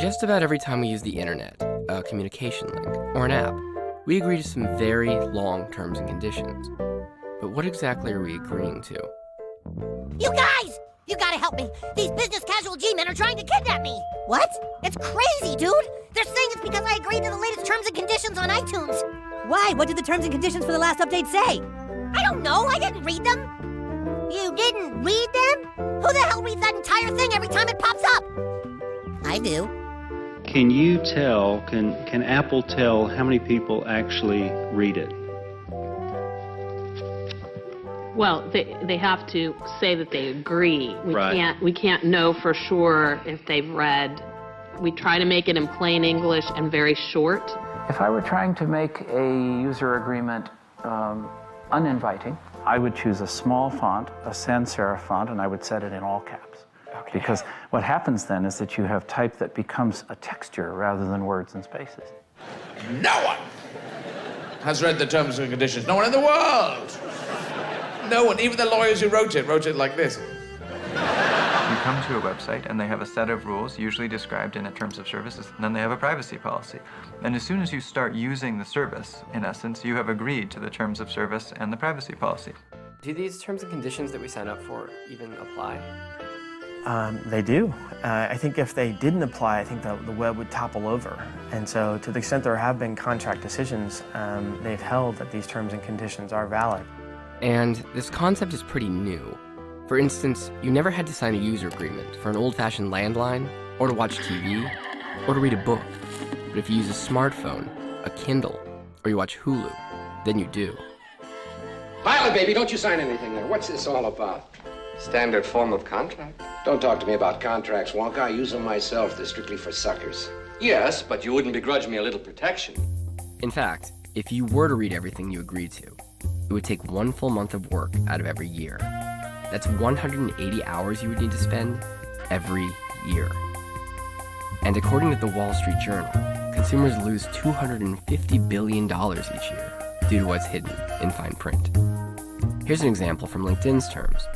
Just about every time we use the internet, a communication link, or an app, we agree to some very long terms and conditions. But what exactly are we agreeing to? You guys! You gotta help me! These business casual G-men are trying to kidnap me! What? It's crazy, dude! They're saying it's because I agreed to the latest terms and conditions on iTunes! Why? What did the terms and conditions for the last update say? I don't know! I didn't read them! You didn't read them? Who the hell reads that entire thing every time it pops up? I do. Can you tell, can Apple tell how many people actually read it? Well, they have to say that they agree. Right. We can't know for sure if they've read. We try to make it in plain English and very short. If I were trying to make a user agreement uninviting, I would choose a small font, a sans serif font, and I would set it in all caps. Okay. Because what happens then is that you have type that becomes a texture rather than words and spaces. No one has read the terms and conditions. No one in the world. No one, even the lawyers who wrote it like this. You come to a website and they have a set of rules, usually described in a terms of services, and then they have a privacy policy. And as soon as you start using the service, in essence, you have agreed to the terms of service and the privacy policy. Do these terms and conditions that we sign up for even apply? They do. I think if they didn't apply, I think the web would topple over. And so to the extent there have been contract decisions, they've held that these terms and conditions are valid. And this concept is pretty new. For instance, you never had to sign a user agreement for an old-fashioned landline, or to watch TV, or to read a book. But if you use a smartphone, a Kindle, or you watch Hulu, then you do. Pilot, baby, don't you sign anything there. What's this all about? Standard form of contract. Don't talk to me about contracts, Wonka. I use them myself. They're strictly for suckers. Yes, but you wouldn't begrudge me a little protection. In fact, if you were to read everything you agreed to, it would take 1 full month of work out of every year. That's 180 hours you would need to spend every year. And according to the Wall Street Journal, consumers lose $250 billion each year due to what's hidden in fine print. Here's an example from LinkedIn's terms.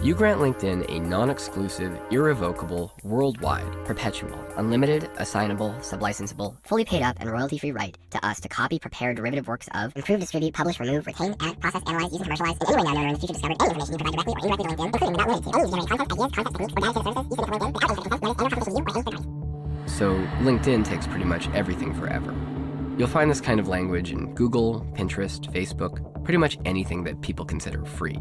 You grant LinkedIn a non-exclusive, irrevocable, worldwide, perpetual, unlimited, assignable, sublicensable, fully paid up, and royalty-free right to us to copy, prepare derivative works of, improve, distribute, publish, remove, retain, add, process, analyze, use, and commercialize in any way now known or in the future discovered any information you provide directly or indirectly to LinkedIn, including but not limited to any user-generated content, ideas, concepts, techniques, or data services, used to LinkedIn without limits to consent, and or competition with you or any third party. So LinkedIn takes pretty much everything forever. You'll find this kind of language in Google, Pinterest, Facebook, pretty much anything that people consider free.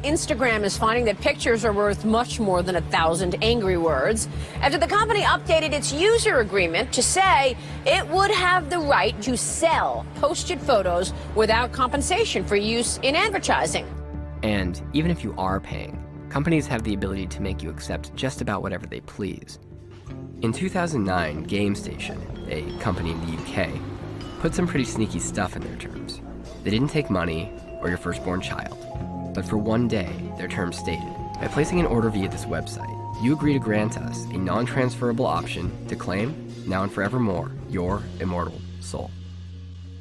Instagram is finding that pictures are worth much more than 1,000 angry words after the company updated its user agreement to say it would have the right to sell posted photos without compensation for use in advertising. And even if you are paying, companies have the ability to make you accept just about whatever they please. In 2009, GameStation, a company in the UK, put some pretty sneaky stuff in their terms. They didn't take money or your firstborn child. But for one day, their terms stated, by placing an order via this website, you agree to grant us a non-transferable option to claim, now and forevermore, your immortal soul.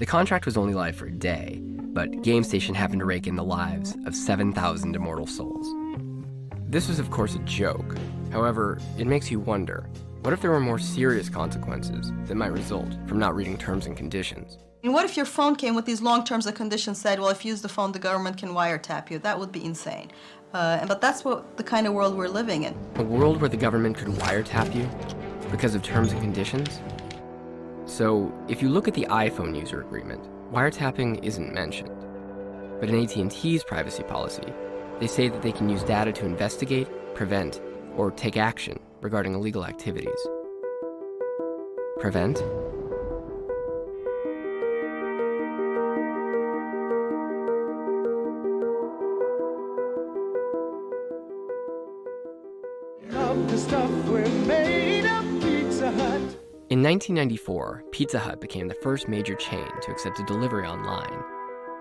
The contract was only live for a day, but GameStation happened to rake in the lives of 7,000 immortal souls. This was, of course, a joke. However, it makes you wonder, what if there were more serious consequences that might result from not reading terms and conditions? And what if your phone came with these long terms and conditions said, well, if you use the phone, the government can wiretap you? That would be insane. But that's the kind of world we're living in. A world where the government could wiretap you because of terms and conditions? So, if you look at the iPhone user agreement, wiretapping isn't mentioned. But in AT&T's privacy policy, they say that they can use data to investigate, prevent, or take action regarding illegal activities. Prevent? In 1994, Pizza Hut became the first major chain to accept a delivery online.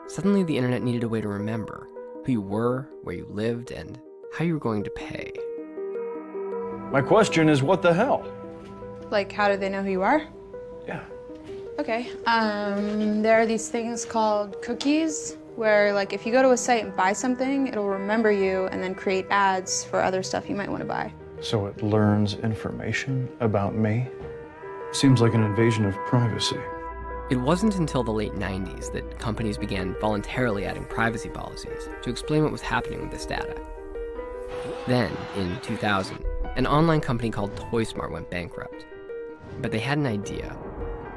Suddenly, the internet needed a way to remember who you were, where you lived, and how you were going to pay. My question is, what the hell? Like, how do they know who you are? Yeah. Okay. There are these things called cookies, where, like, if you go to a site and buy something, it'll remember you and then create ads for other stuff you might want to buy. So it learns information about me? Seems like an invasion of privacy. It wasn't until the late 90s that companies began voluntarily adding privacy policies to explain what was happening with this data. Then, in 2000, an online company called ToySmart went bankrupt. But they had an idea.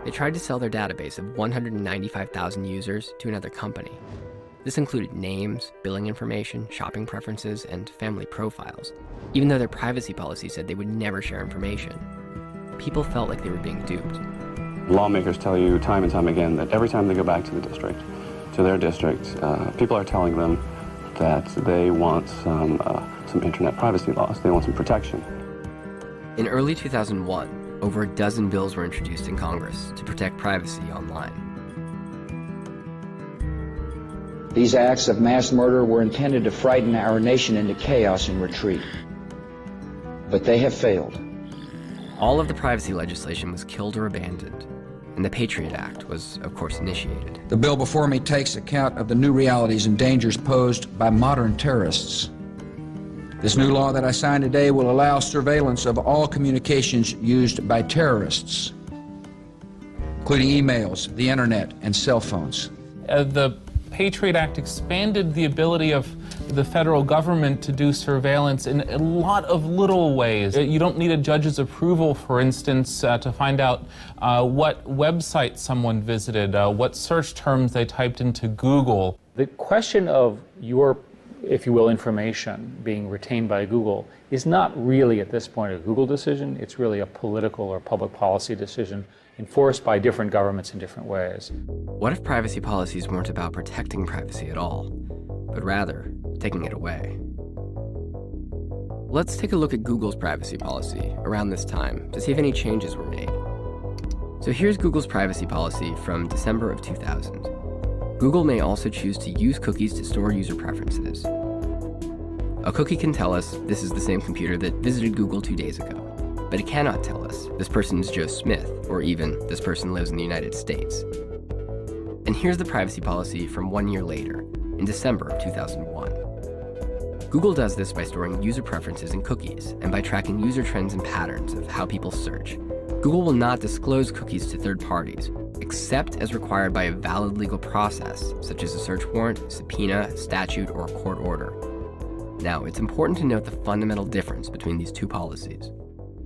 They tried to sell their database of 195,000 users to another company. This included names, billing information, shopping preferences, and family profiles, even though their privacy policy said they would never share information. People felt like they were being duped. Lawmakers tell you time and time again that every time they go back to the district, to their district, people are telling them that they want some internet privacy laws. They want some protection. In early 2001, over a dozen bills were introduced in Congress to protect privacy online. These acts of mass murder were intended to frighten our nation into chaos and retreat. But they have failed. All of the privacy legislation was killed or abandoned, and the Patriot Act was, of course, initiated. The bill before me takes account of the new realities and dangers posed by modern terrorists. This new law that I signed today will allow surveillance of all communications used by terrorists, including emails, the internet, and cell phones. The Patriot Act expanded the ability of the federal government to do surveillance in a lot of little ways. You don't need a judge's approval, for instance, to find out what website someone visited, what search terms they typed into Google. The question of your, if you will, information being retained by Google is not really at this point a Google decision. It's really a political or public policy decision enforced by different governments in different ways. What if privacy policies weren't about protecting privacy at all, but rather taking it away? Let's take a look at Google's privacy policy around this time to see if any changes were made. So here's Google's privacy policy from December of 2000. Google may also choose to use cookies to store user preferences. A cookie can tell us this is the same computer that visited Google 2 days ago, but it cannot tell us this person is Joe Smith, or even this person lives in the United States. And here's the privacy policy from 1 year later, in December of 2001. Google does this by storing user preferences in cookies and by tracking user trends and patterns of how people search. Google will not disclose cookies to third parties, except as required by a valid legal process, such as a search warrant, subpoena, statute, or a court order. Now, it's important to note the fundamental difference between these two policies.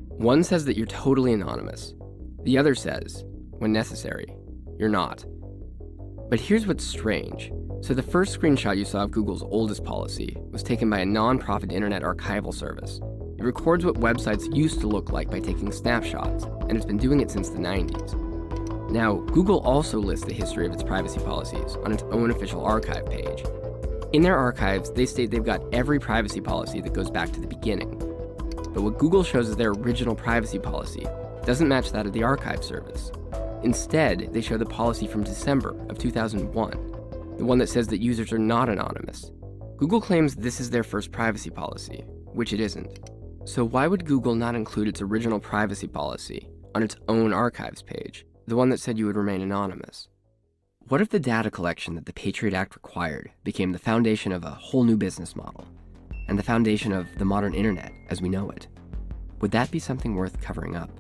One says that you're totally anonymous. The other says, when necessary, you're not. But here's what's strange. So the first screenshot you saw of Google's oldest policy was taken by a non-profit internet archival service. It records what websites used to look like by taking snapshots, and it's been doing it since the 90s. Now, Google also lists the history of its privacy policies on its own official archive page. In their archives, they state they've got every privacy policy that goes back to the beginning. But what Google shows as their original privacy policy doesn't match that of the archive service. Instead, they show the policy from December of 2001, the one that says that users are not anonymous. Google claims this is their first privacy policy, which it isn't. So why would Google not include its original privacy policy on its own archives page, the one that said you would remain anonymous? What if the data collection that the Patriot Act required became the foundation of a whole new business model, and the foundation of the modern internet as we know it? Would that be something worth covering up?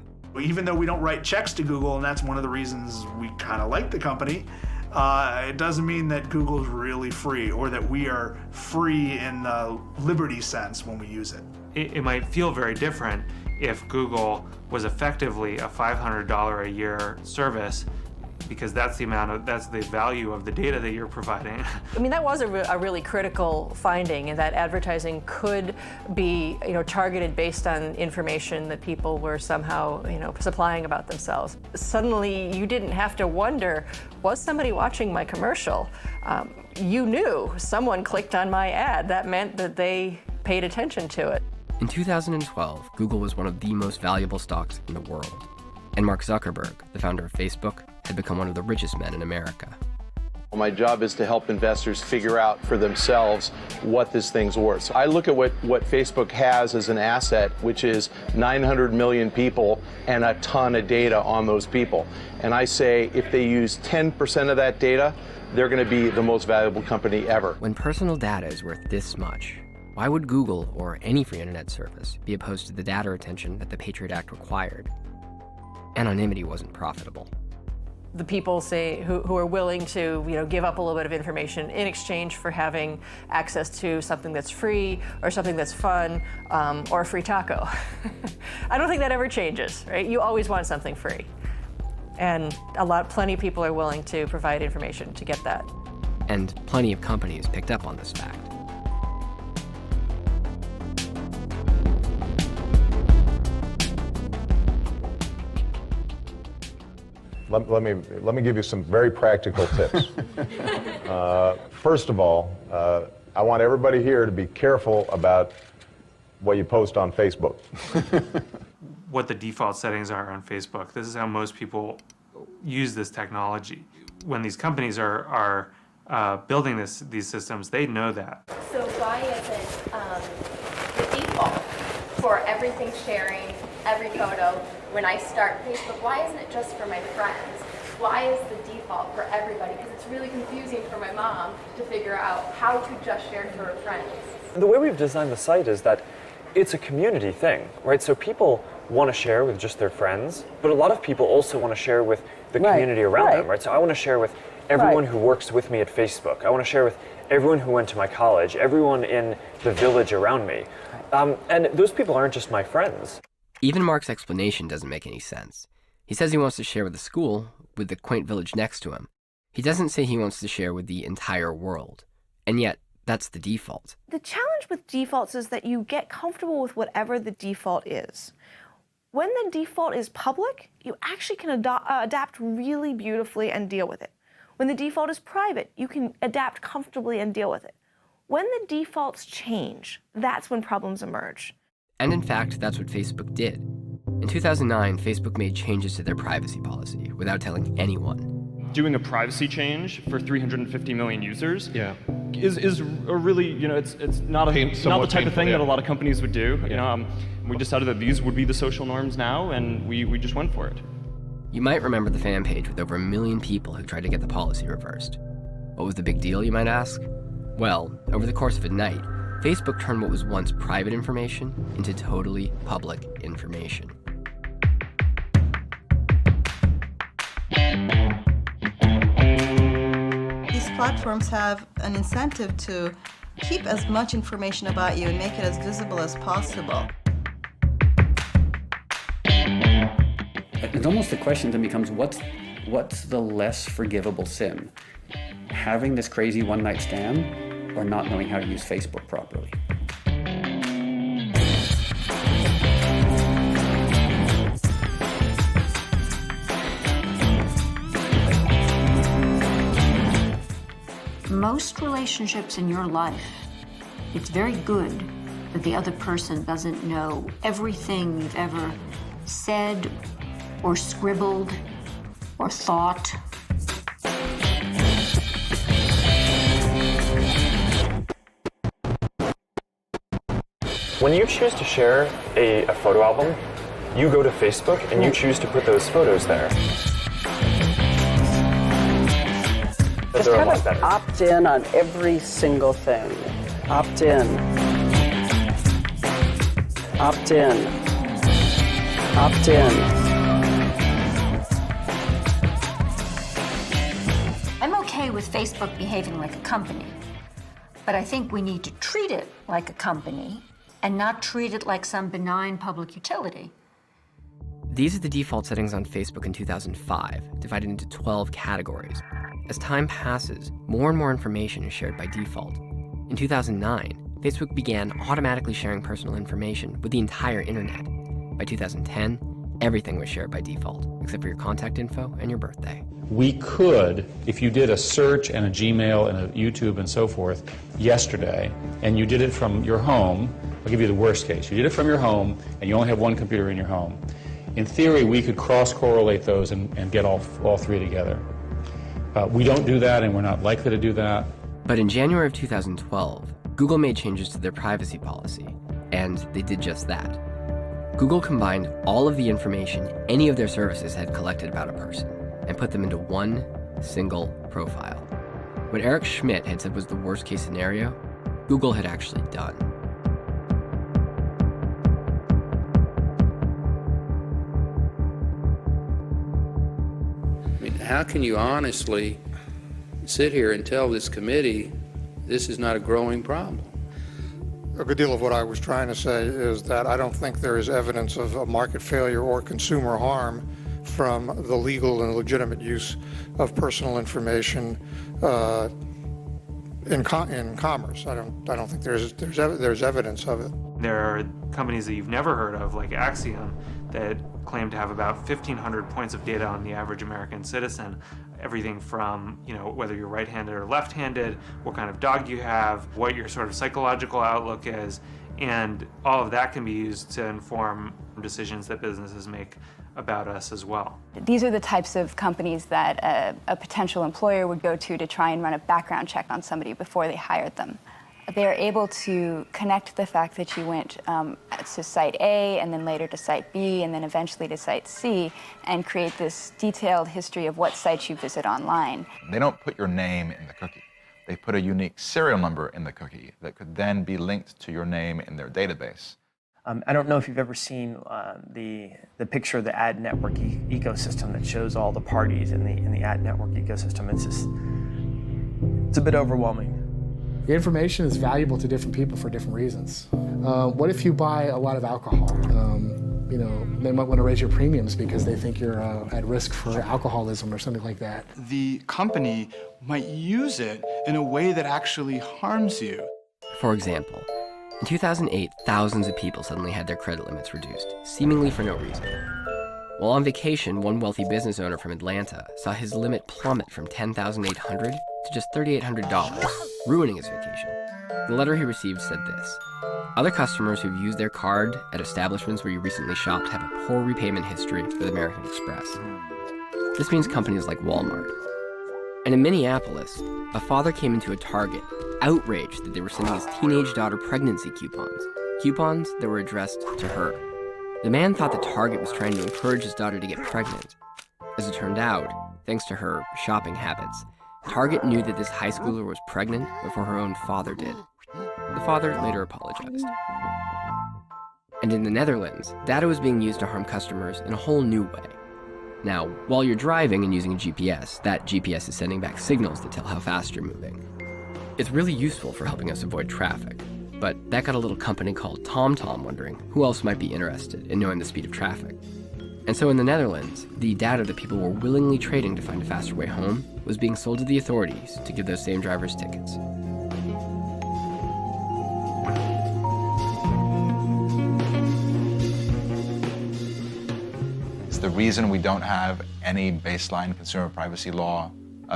Even though we don't write checks to Google, and that's one of the reasons we kind of like the company, it doesn't mean that Google is really free or that we are free in the liberty sense when we use it. It might feel very different if Google was effectively a $500 a year service, because that's the value of the data that you're providing. I mean, that was a really critical finding, and that advertising could be, targeted based on information that people were somehow, supplying about themselves. Suddenly, you didn't have to wonder, was somebody watching my commercial? You knew someone clicked on my ad. That meant that they paid attention to it. In 2012, Google was one of the most valuable stocks in the world. And Mark Zuckerberg, the founder of Facebook, had become one of the richest men in America. My job is to help investors figure out for themselves what this thing's worth. So I look at what Facebook has as an asset, which is 900 million people and a ton of data on those people. And I say if they use 10% of that data, they're going to be the most valuable company ever. When personal data is worth this much, Why would Google, or any free internet service, be opposed to the data retention that the Patriot Act required? Anonymity wasn't profitable. The people say who are willing to give up a little bit of information in exchange for having access to something that's free or something that's fun or a free taco. I don't think that ever changes, right? You always want something free. And plenty of people are willing to provide information to get that. And plenty of companies picked up on this fact. Let me give you some very practical tips. First of all, I want everybody here to be careful about what you post on Facebook. What the default settings are on Facebook. This is how most people use this technology. When these companies are building these systems, they know that. So why isn't the default for everything sharing, every photo, when I start Facebook, why isn't it just for my friends? Why is the default for everybody? Because it's really confusing for my mom to figure out how to just share to her friends. The way we've designed the site is that it's a community thing, right? So people want to share with just their friends, but a lot of people also want to share with the community around them, right? So I want to share with everyone who works with me at Facebook. I want to share with everyone who went to my college, everyone in the village around me. And those people aren't just my friends. Even Mark's explanation doesn't make any sense. He says he wants to share with the school, with the quaint village next to him. He doesn't say he wants to share with the entire world. And yet, that's the default. The challenge with defaults is that you get comfortable with whatever the default is. When the default is public, you actually can adapt really beautifully and deal with it. When the default is private, you can adapt comfortably and deal with it. When the defaults change, that's when problems emerge. And in fact, that's what Facebook did. In 2009, Facebook made changes to their privacy policy without telling anyone. Doing a privacy change for 350 million users is a really, it's not the type of thing that a lot of companies would do. We decided that these would be the social norms now, and we just went for it. You might remember the fan page with over 1 million people who tried to get the policy reversed. What was the big deal, you might ask? Well, over the course of a night, Facebook turned what was once private information into totally public information. These platforms have an incentive to keep as much information about you and make it as visible as possible. It's almost the question then becomes, what's the less forgivable sin? Having this crazy one-night stand, or not knowing how to use Facebook properly? Most relationships in your life, it's very good that the other person doesn't know everything you've ever said or scribbled or thought. When you choose to share a photo album, you go to Facebook and you choose to put those photos there. Just kind of opt in on every single thing. Opt in. Opt in. Opt in. I'm okay with Facebook behaving like a company, but I think we need to treat it like a company and not treat it like some benign public utility. These are the default settings on Facebook in 2005, divided into 12 categories. As time passes, more and more information is shared by default. In 2009, Facebook began automatically sharing personal information with the entire internet. By 2010, everything was shared by default, except for your contact info and your birthday. We could, if you did a search and a Gmail and a YouTube and so forth yesterday, and you did it from your home, I'll give you the worst case. You did it from your home, and you only have one computer in your home. In theory, we could cross-correlate those and get all three together. We don't do that, and we're not likely to do that. But in January of 2012, Google made changes to their privacy policy, and they did just that. Google combined all of the information any of their services had collected about a person and put them into one single profile. What Eric Schmidt had said was the worst-case scenario, Google had actually done. how can you honestly sit here and tell this committee this is not a growing problem? A good deal of what I was trying to say is that I don't think there is evidence of a market failure or consumer harm from the legal and legitimate use of personal information in commerce. I don't think there's evidence of it. There are companies that you've never heard of, like Axiom, that claim to have about 1,500 points of data on the average American citizen. Everything from, whether you're right-handed or left-handed, what kind of dog you have, what your sort of psychological outlook is, and all of that can be used to inform decisions that businesses make about us as well. These are the types of companies that a potential employer would go to try and run a background check on somebody before they hired them. They're able to connect the fact that you went to site A and then later to site B and then eventually to site C and create this detailed history of what sites you visit online. They don't put your name in the cookie. They put a unique serial number in the cookie that could then be linked to your name in their database. I don't know if you've ever seen the picture of the ad network ecosystem that shows all the parties in the ad network ecosystem. It's a bit overwhelming. The information is valuable to different people for different reasons. What if you buy a lot of alcohol? They might want to raise your premiums because they think you're at risk for alcoholism or something like that. The company might use it in a way that actually harms you. For example, in 2008, thousands of people suddenly had their credit limits reduced, seemingly for no reason. While on vacation, one wealthy business owner from Atlanta saw his limit plummet from $10,800 to just $3,800, ruining his vacation. The letter he received said this: "Other customers who've used their card at establishments where you recently shopped have a poor repayment history with American Express." This means companies like Walmart. And in Minneapolis, a father came into a Target, outraged that they were sending his teenage daughter pregnancy coupons that were addressed to her. The man thought the Target was trying to encourage his daughter to get pregnant. As it turned out, thanks to her shopping habits, Target knew that this high schooler was pregnant before her own father did. The father later apologized. And in the Netherlands, data was being used to harm customers in a whole new way. Now, while you're driving and using a GPS, that GPS is sending back signals that tell how fast you're moving. It's really useful for helping us avoid traffic, but that got a little company called TomTom wondering who else might be interested in knowing the speed of traffic. And so in the Netherlands, the data that people were willingly trading to find a faster way home was being sold to the authorities to give those same drivers tickets. Is the reason we don't have any baseline consumer privacy law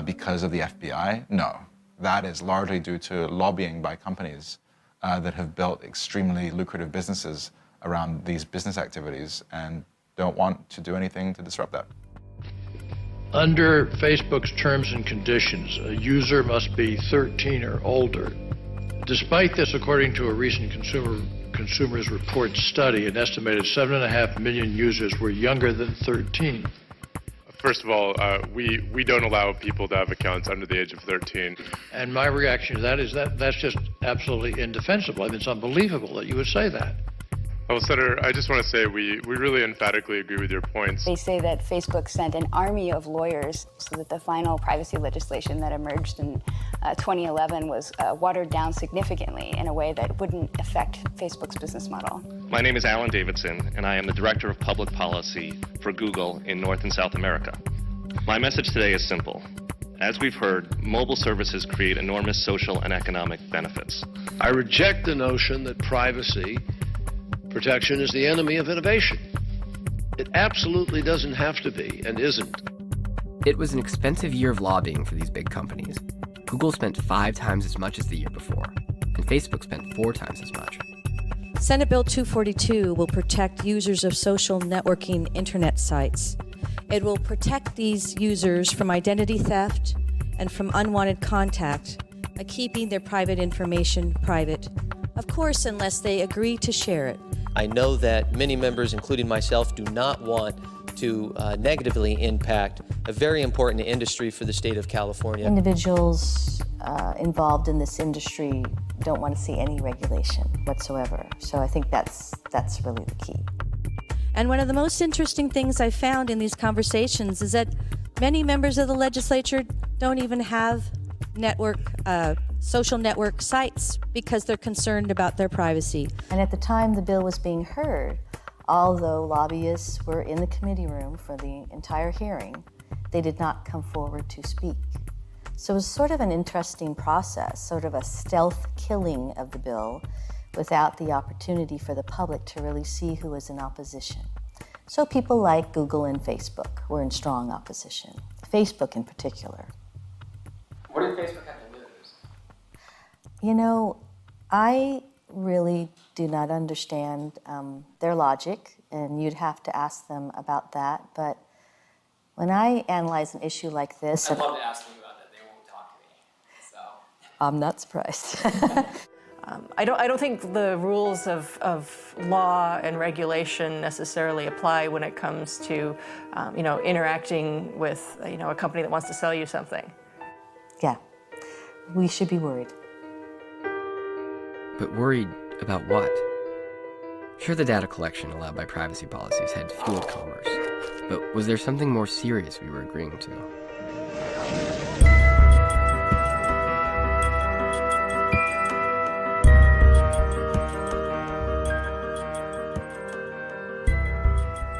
because of the FBI? No. That is largely due to lobbying by companies that have built extremely lucrative businesses around these business activities and don't want to do anything to disrupt that. Under Facebook's terms and conditions, a user must be 13 or older. Despite this, according to a recent Consumers Report study, an estimated 7.5 million users were younger than 13. First of all, we don't allow people to have accounts under the age of 13. And my reaction to that is that's just absolutely indefensible. I mean, it's unbelievable that you would say that. Well, Senator, I just want to say we really emphatically agree with your points. They say that Facebook sent an army of lawyers so that the final privacy legislation that emerged in 2011 was watered down significantly in a way that wouldn't affect Facebook's business model. My name is Alan Davidson, and I am the Director of Public Policy for Google in North and South America. My message today is simple. As we've heard, mobile services create enormous social and economic benefits. I reject the notion that privacy protection is the enemy of innovation. It absolutely doesn't have to be, and isn't. It was an expensive year of lobbying for these big companies. Google spent 5 times as much as the year before, and Facebook spent 4 times as much. Senate Bill 242 will protect users of social networking internet sites. It will protect these users from identity theft and from unwanted contact by keeping their private information private, of course, unless they agree to share it. I know that many members, including myself, do not want to negatively impact a very important industry for the state of California. Individuals involved in this industry don't want to see any regulation whatsoever. So I think that's really the key. And one of the most interesting things I found in these conversations is that Many members of the legislature don't even have social network sites because they're concerned about their privacy. And at the time the bill was being heard, although lobbyists were in the committee room for the entire hearing, they did not come forward to speak. So it was sort of an interesting process, sort of a stealth killing of the bill without the opportunity for the public to really see who was in opposition. So people like Google and Facebook were in strong opposition, Facebook in particular. What did Facebook have to lose? You know, I really do not understand their logic, and you'd have to ask them about that. But when I analyze an issue like this... I'd love to ask them about that. They won't talk to me, so... I'm not surprised. I don't think the rules of law and regulation necessarily apply when it comes to, interacting with, a company that wants to sell you something. Yeah, we should be worried. But worried about what? Sure, the data collection allowed by privacy policies had fueled commerce, but was there something more serious we were agreeing to?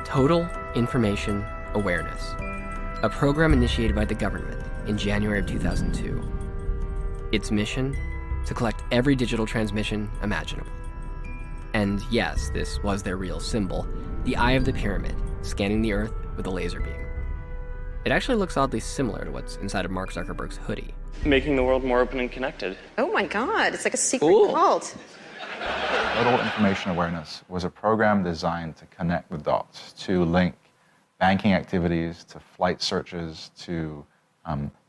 Total Information Awareness, a program initiated by the government in January of 2002. Its mission? To collect every digital transmission imaginable. And yes, this was their real symbol, the eye of the pyramid, scanning the Earth with a laser beam. It actually looks oddly similar to what's inside of Mark Zuckerberg's hoodie. Making the world more open and connected. Oh my God, it's like a secret cult. Total Information Awareness was a program designed to connect the dots, to link banking activities, to flight searches, to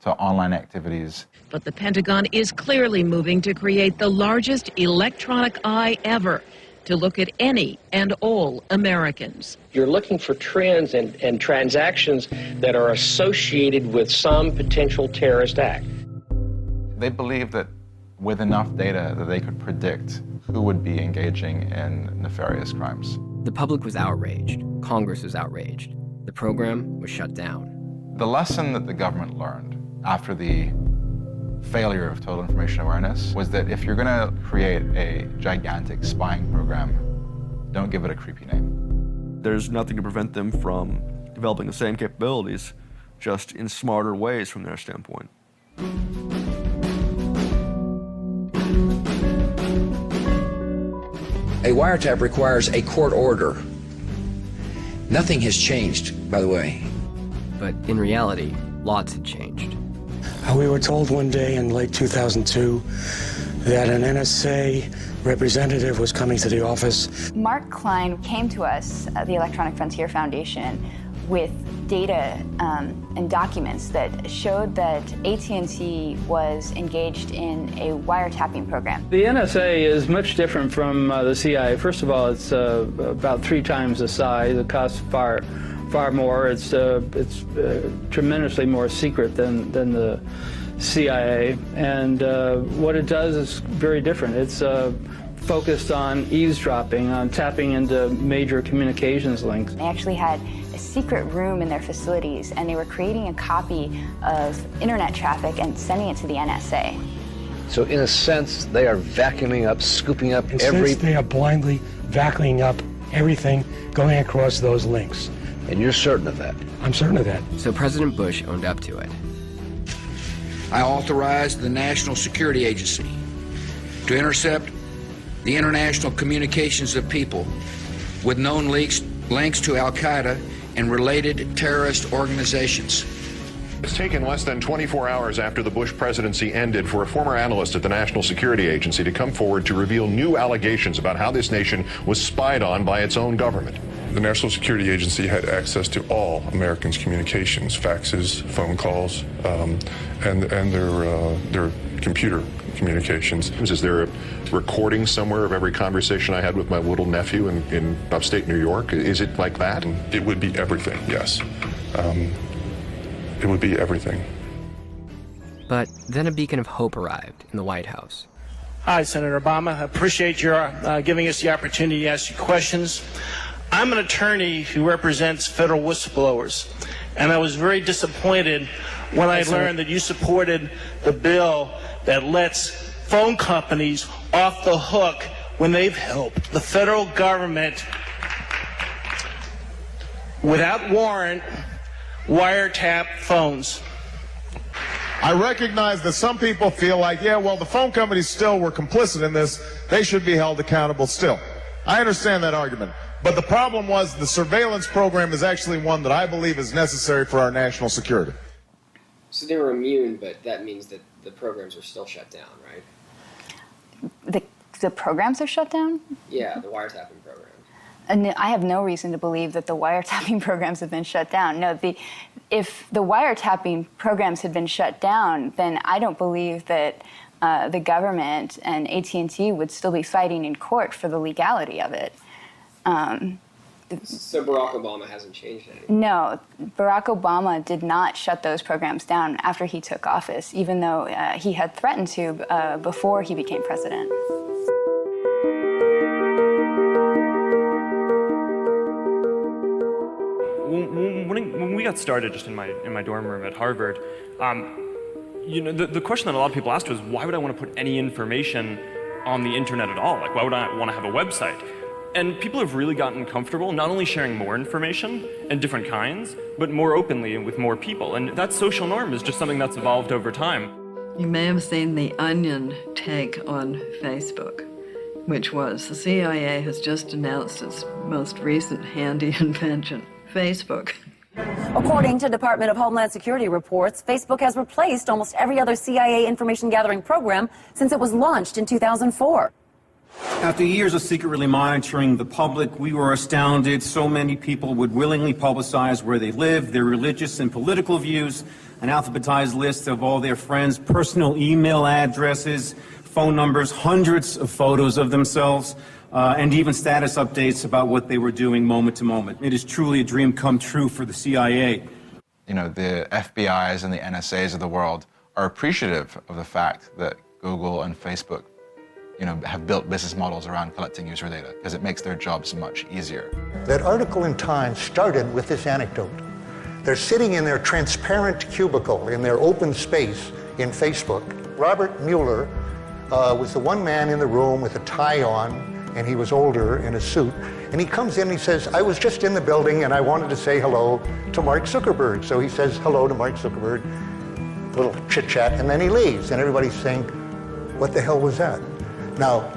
online activities. But the Pentagon is clearly moving to create the largest electronic eye ever to look at any and all Americans. You're looking for trends and transactions that are associated with some potential terrorist act. They believe that with enough data that they could predict who would be engaging in nefarious crimes. The public was outraged. Congress was outraged. The program was shut down. The lesson that the government learned after the failure of Total Information Awareness was that if you're going to create a gigantic spying program, don't give it a creepy name. There's nothing to prevent them from developing the same capabilities, just in smarter ways from their standpoint. A wiretap requires a court order. Nothing has changed, by the way. But in reality, lots had changed. We were told one day in late 2002 that an NSA representative was coming to the office. Mark Klein came to us at the Electronic Frontier Foundation with data and documents that showed that AT&T was engaged in a wiretapping program. The NSA is much different from the CIA. First of all, it's about 3 times the size. It costs far more. It's tremendously more secret than the CIA. And what it does is very different. It's focused on eavesdropping, on tapping into major communications links. They actually had a secret room in their facilities, and they were creating a copy of internet traffic and sending it to the NSA. So in a sense, they are vacuuming up, scooping up They are blindly vacuuming up everything going across those links. And you're certain of that? I'm certain of that. So President Bush owned up to it. I authorized the National Security Agency to intercept the international communications of people with known links to Al-Qaeda and related terrorist organizations. It's taken less than 24 hours after the Bush presidency ended for a former analyst at the National Security Agency to come forward to reveal new allegations about how this nation was spied on by its own government. The National Security Agency had access to all Americans' communications, faxes, phone calls, and their computer communications. Is there a recording somewhere of every conversation I had with my little nephew in upstate New York? Is it like that? It would be everything, yes. It would be everything. But then a beacon of hope arrived in the White House. Hi, Senator Obama. I appreciate your giving us the opportunity to ask you questions. I'm an attorney who represents federal whistleblowers, And I was very disappointed when I learned that you supported the bill that lets phone companies off the hook when they've helped the federal government without warrant wiretap phones. I recognize that some people feel like, yeah, well, the phone companies still were complicit in this. They should be held accountable still. I understand that argument. But the problem was the surveillance program is actually one that I believe is necessary for our national security. So they were immune, but that means that the programs are still shut down, right? The programs are shut down? Yeah, the wiretapping program. And I have no reason to believe that the wiretapping programs have been shut down. No, if the wiretapping programs had been shut down, then I don't believe that the government and AT&T would still be fighting in court for the legality of it. So Barack Obama hasn't changed anything? No, Barack Obama did not shut those programs down after he took office, even though he had threatened to before he became president. When we got started just in my dorm room at Harvard, the question that a lot of people asked was, why would I want to put any information on the internet at all? Like, why would I want to have a website? And people have really gotten comfortable not only sharing more information and different kinds, but more openly and with more people. And that social norm is just something that's evolved over time. You may have seen the Onion take on Facebook, which was the CIA has just announced its most recent handy invention, Facebook. According to Department of Homeland Security reports, Facebook has replaced almost every other CIA information gathering program since it was launched in 2004. After years of secretly monitoring the public, we were astounded so many people would willingly publicize where they live, their religious and political views, an alphabetized list of all their friends' personal email addresses, phone numbers, hundreds of photos of themselves, and even status updates about what they were doing moment to moment. It is truly a dream come true for the CIA. You know, the FBIs and the NSAs of the world are appreciative of the fact that Google and Facebook, have built business models around collecting user data because it makes their jobs much easier. That article in Time started with this anecdote. They're sitting in their transparent cubicle in their open space in Facebook. Robert Mueller was the one man in the room with a tie on, and he was older in a suit. And he comes in and he says, I was just in the building and I wanted to say hello to Mark Zuckerberg. So he says hello to Mark Zuckerberg, a little chit chat, and then he leaves. And everybody's saying, what the hell was that? Now,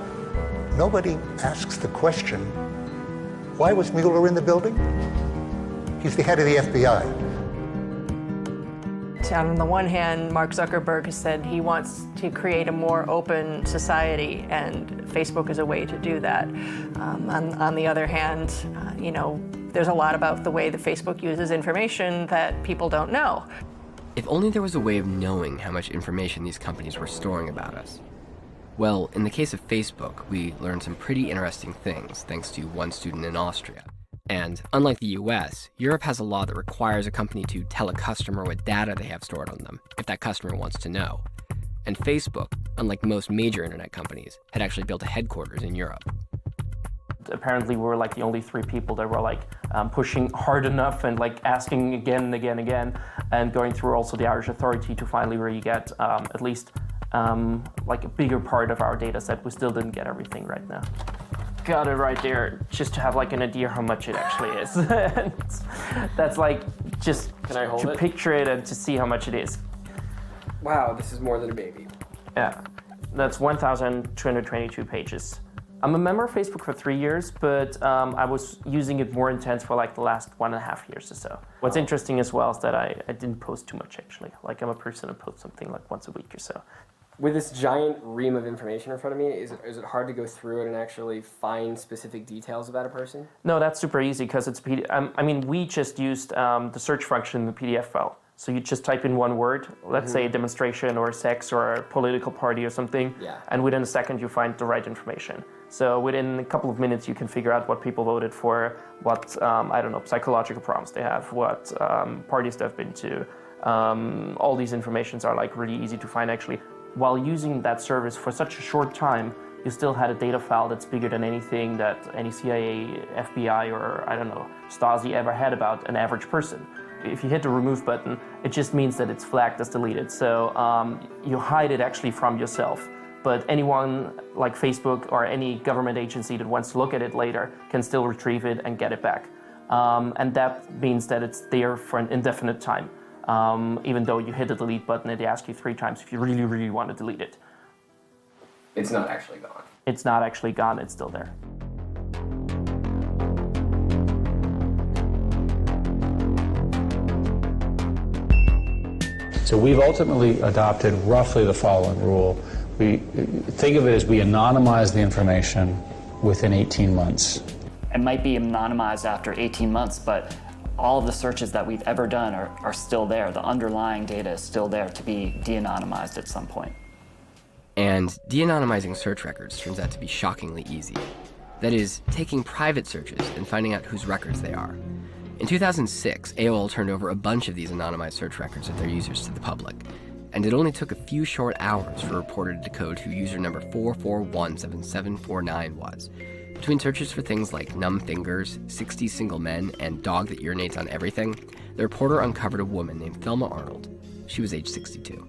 nobody asks the question, why was Mueller in the building? He's the head of the FBI. On the one hand, Mark Zuckerberg has said he wants to create a more open society, and Facebook is a way to do that. On the other hand, there's a lot about the way that Facebook uses information that people don't know. If only there was a way of knowing how much information these companies were storing about us. Well, in the case of Facebook, we learned some pretty interesting things thanks to one student in Austria. And unlike the US, Europe has a law that requires a company to tell a customer what data they have stored on them, if that customer wants to know. And Facebook, unlike most major internet companies, had actually built a headquarters in Europe. Apparently we were like the only three people that were pushing hard enough and asking again and again and again, and going through also the Irish authority to finally really get at least a bigger part of our data set. We still didn't get everything right now. Got it right there, just to have an idea how much it actually is. That's just Can I hold to it? picture it and to see how much it is. Wow, this is more than a baby. Yeah, that's 1,222 pages. I'm a member of Facebook for 3 years, but I was using it more intense for the last 1.5 years or so. What's interesting as well is that I didn't post too much actually. I'm a person who posts something once a week or so. With this giant ream of information in front of me, is it hard to go through it and actually find specific details about a person? No, that's super easy because it's PDF. We just used the search function in the PDF file. So you just type in one word, let's say demonstration or sex or a political party or something, and within a second you find the right information. So within a couple of minutes you can figure out what people voted for, what, psychological problems they have, what parties they've been to. All these informations are really easy to find actually. While using that service for such a short time, you still had a data file that's bigger than anything that any CIA, FBI, or Stasi ever had about an average person. if you hit the remove button, it just means that it's flagged as deleted. So you hide it actually from yourself. But anyone like Facebook or any government agency that wants to look at it later can still retrieve it and get it back. And that means that it's there for an indefinite time. Even though you hit the delete button, it asks you 3 times if you really, really want to delete it. It's not actually gone. It's not actually gone, it's still there. So we've ultimately adopted roughly the following rule. We think of it as we anonymize the information within 18 months. It might be anonymized after 18 months, but all of the searches that we've ever done are still there. The underlying data is still there to be de-anonymized at some point. And de-anonymizing search records turns out to be shockingly easy. That is, taking private searches and finding out whose records they are. In 2006, AOL turned over a bunch of these anonymized search records of their users to the public, and it only took a few short hours for a reporter to decode who user number 4417749 was. Between searches for things like numb fingers, 60 single men, and dog that urinates on everything, the reporter uncovered a woman named Thelma Arnold. She was age 62.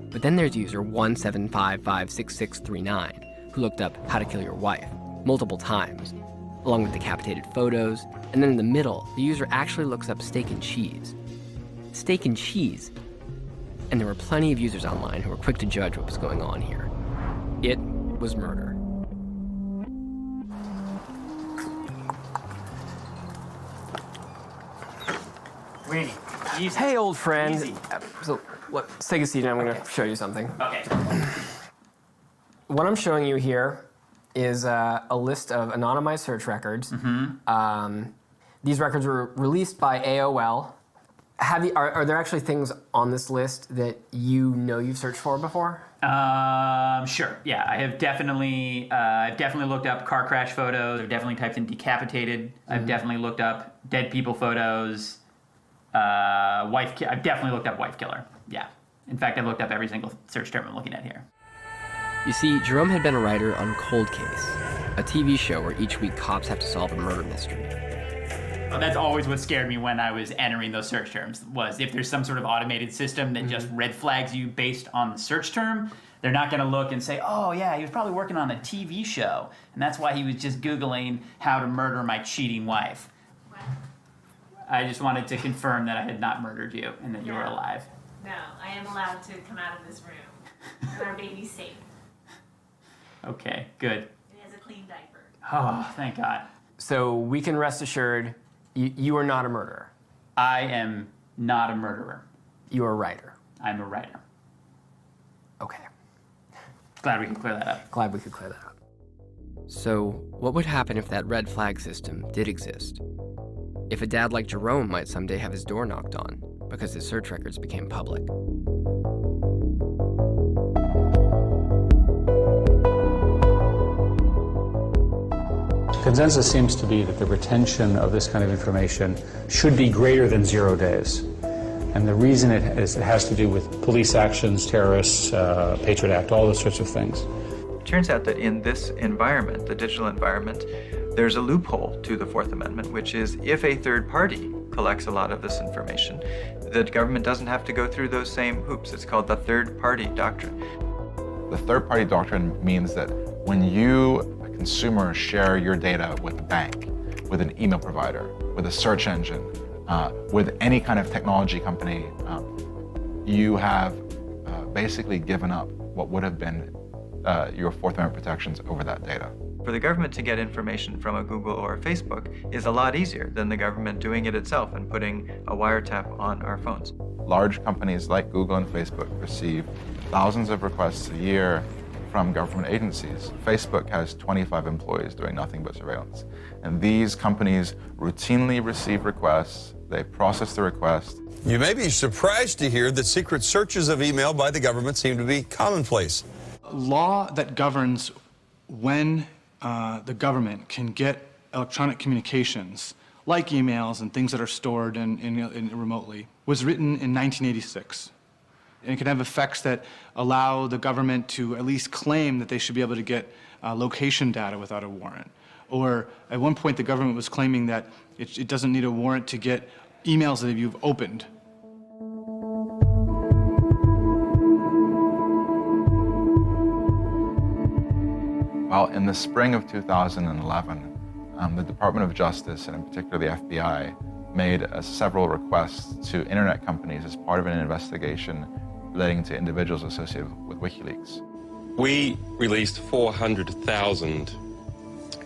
But then there's user 1755669, who looked up how to kill your wife multiple times, along with decapitated photos, and then in the middle, the user actually looks up steak and cheese. Steak and cheese. And there were plenty of users online who were quick to judge what was going on here. It was murder. Randy, easy. Hey, old friend. Easy. So, let's take a seat and I'm going to show you something. Okay. What I'm showing you here is a list of anonymized search records. These records were released by AOL. Are there actually things on this list that you know you've searched for before? Sure. Yeah, I have definitely. I've definitely looked up car crash photos. I've definitely typed in decapitated. I've definitely looked up dead people photos. I've definitely looked up wife killer. Yeah. In fact, I've looked up every single search term I'm looking at here. You see, Jerome had been a writer on Cold Case, a TV show where each week cops have to solve a murder mystery. Well, that's always what scared me when I was entering those search terms, was if there's some sort of automated system that just red flags you based on the search term, they're not going to look and say, oh yeah, he was probably working on a TV show, and that's why he was just Googling how to murder my cheating wife. I just wanted to confirm that I had not murdered you and that you were alive. No, I am allowed to come out of this room. And our baby's safe. Okay, good. It has a clean diaper. Oh, thank God. So we can rest assured you are not a murderer. I am not a murderer. You are a writer. I'm a writer. Okay. Glad we can clear that up. Glad we could clear that up. So what would happen if that red flag system did exist? If a dad like Jerome might someday have his door knocked on because his search records became public. Consensus seems to be that the retention of this kind of information should be greater than 0 days. And the reason it has to do with police actions, terrorists, Patriot Act, all those sorts of things. It turns out that in this environment, the digital environment, there's a loophole to the Fourth Amendment, which is if a third party collects a lot of this information, the government doesn't have to go through those same hoops. It's called the third party doctrine. The third party doctrine means that when you, a consumer, share your data with a bank, with an email provider, with a search engine, with any kind of technology company, you have basically given up what would have been your Fourth Amendment protections over that data. For the government to get information from a Google or a Facebook is a lot easier than the government doing it itself and putting a wiretap on our phones. Large companies like Google and Facebook receive thousands of requests a year from government agencies. Facebook has 25 employees doing nothing but surveillance. And these companies routinely receive requests, they process the request. You may be surprised to hear that secret searches of email by the government seem to be commonplace. Law that governs when the government can get electronic communications, like emails and things that are stored in remotely, was written in 1986. And it can have effects that allow the government to at least claim that they should be able to get location data without a warrant. Or at one point, the government was claiming that it doesn't need a warrant to get emails that you've opened. Well, in the spring of 2011, the Department of Justice, and in particular the FBI, made several requests to internet companies as part of an investigation relating to individuals associated with WikiLeaks. We released 400,000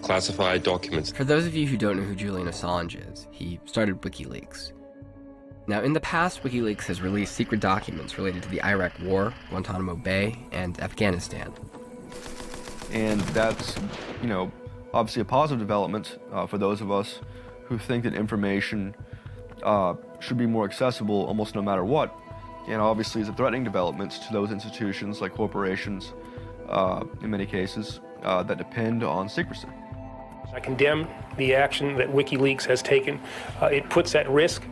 classified documents. For those of you who don't know who Julian Assange is, he started WikiLeaks. Now, in the past, WikiLeaks has released secret documents related to the Iraq War, Guantanamo Bay, and Afghanistan. And that's, obviously a positive development for those of us who think that information should be more accessible almost no matter what. And obviously is a threatening development to those institutions like corporations, in many cases, that depend on secrecy. I condemn the action that WikiLeaks has taken. It puts at risk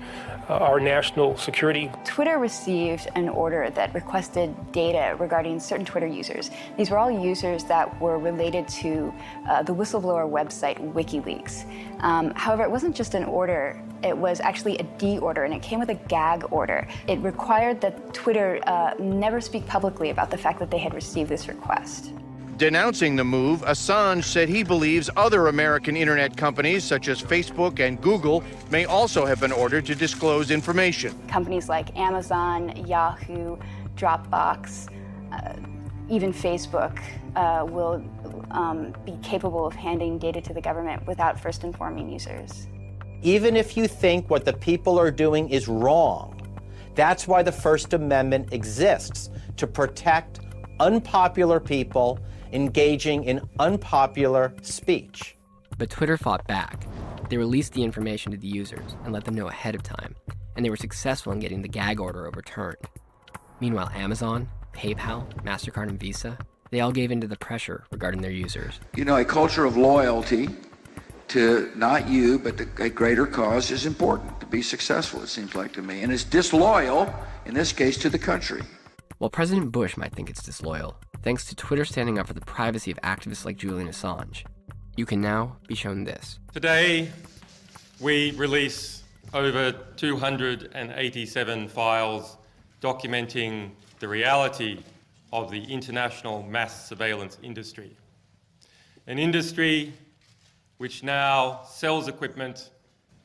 our national security. Twitter received an order that requested data regarding certain Twitter users. These were all users that were related to the whistleblower website WikiLeaks. However, it wasn't just an order, it was actually a D order, and it came with a gag order. It required that Twitter never speak publicly about the fact that they had received this request. Denouncing the move, Assange said he believes other American internet companies, such as Facebook and Google, may also have been ordered to disclose information. Companies like Amazon, Yahoo, Dropbox, even Facebook will be capable of handing data to the government without first informing users. Even if you think what the people are doing is wrong, that's why the First Amendment exists, to protect unpopular people engaging in unpopular speech. But Twitter fought back. They released the information to the users and let them know ahead of time, and they were successful in getting the gag order overturned. Meanwhile, Amazon, PayPal, MasterCard, and Visa, they all gave in to the pressure regarding their users. A culture of loyalty to not you, but a greater cause is important to be successful, it seems like to me. And it's disloyal, in this case, to the country. While President Bush might think it's disloyal, thanks to Twitter standing up for the privacy of activists like Julian Assange, you can now be shown this. Today, we release over 287 files documenting the reality of the international mass surveillance industry. An industry which now sells equipment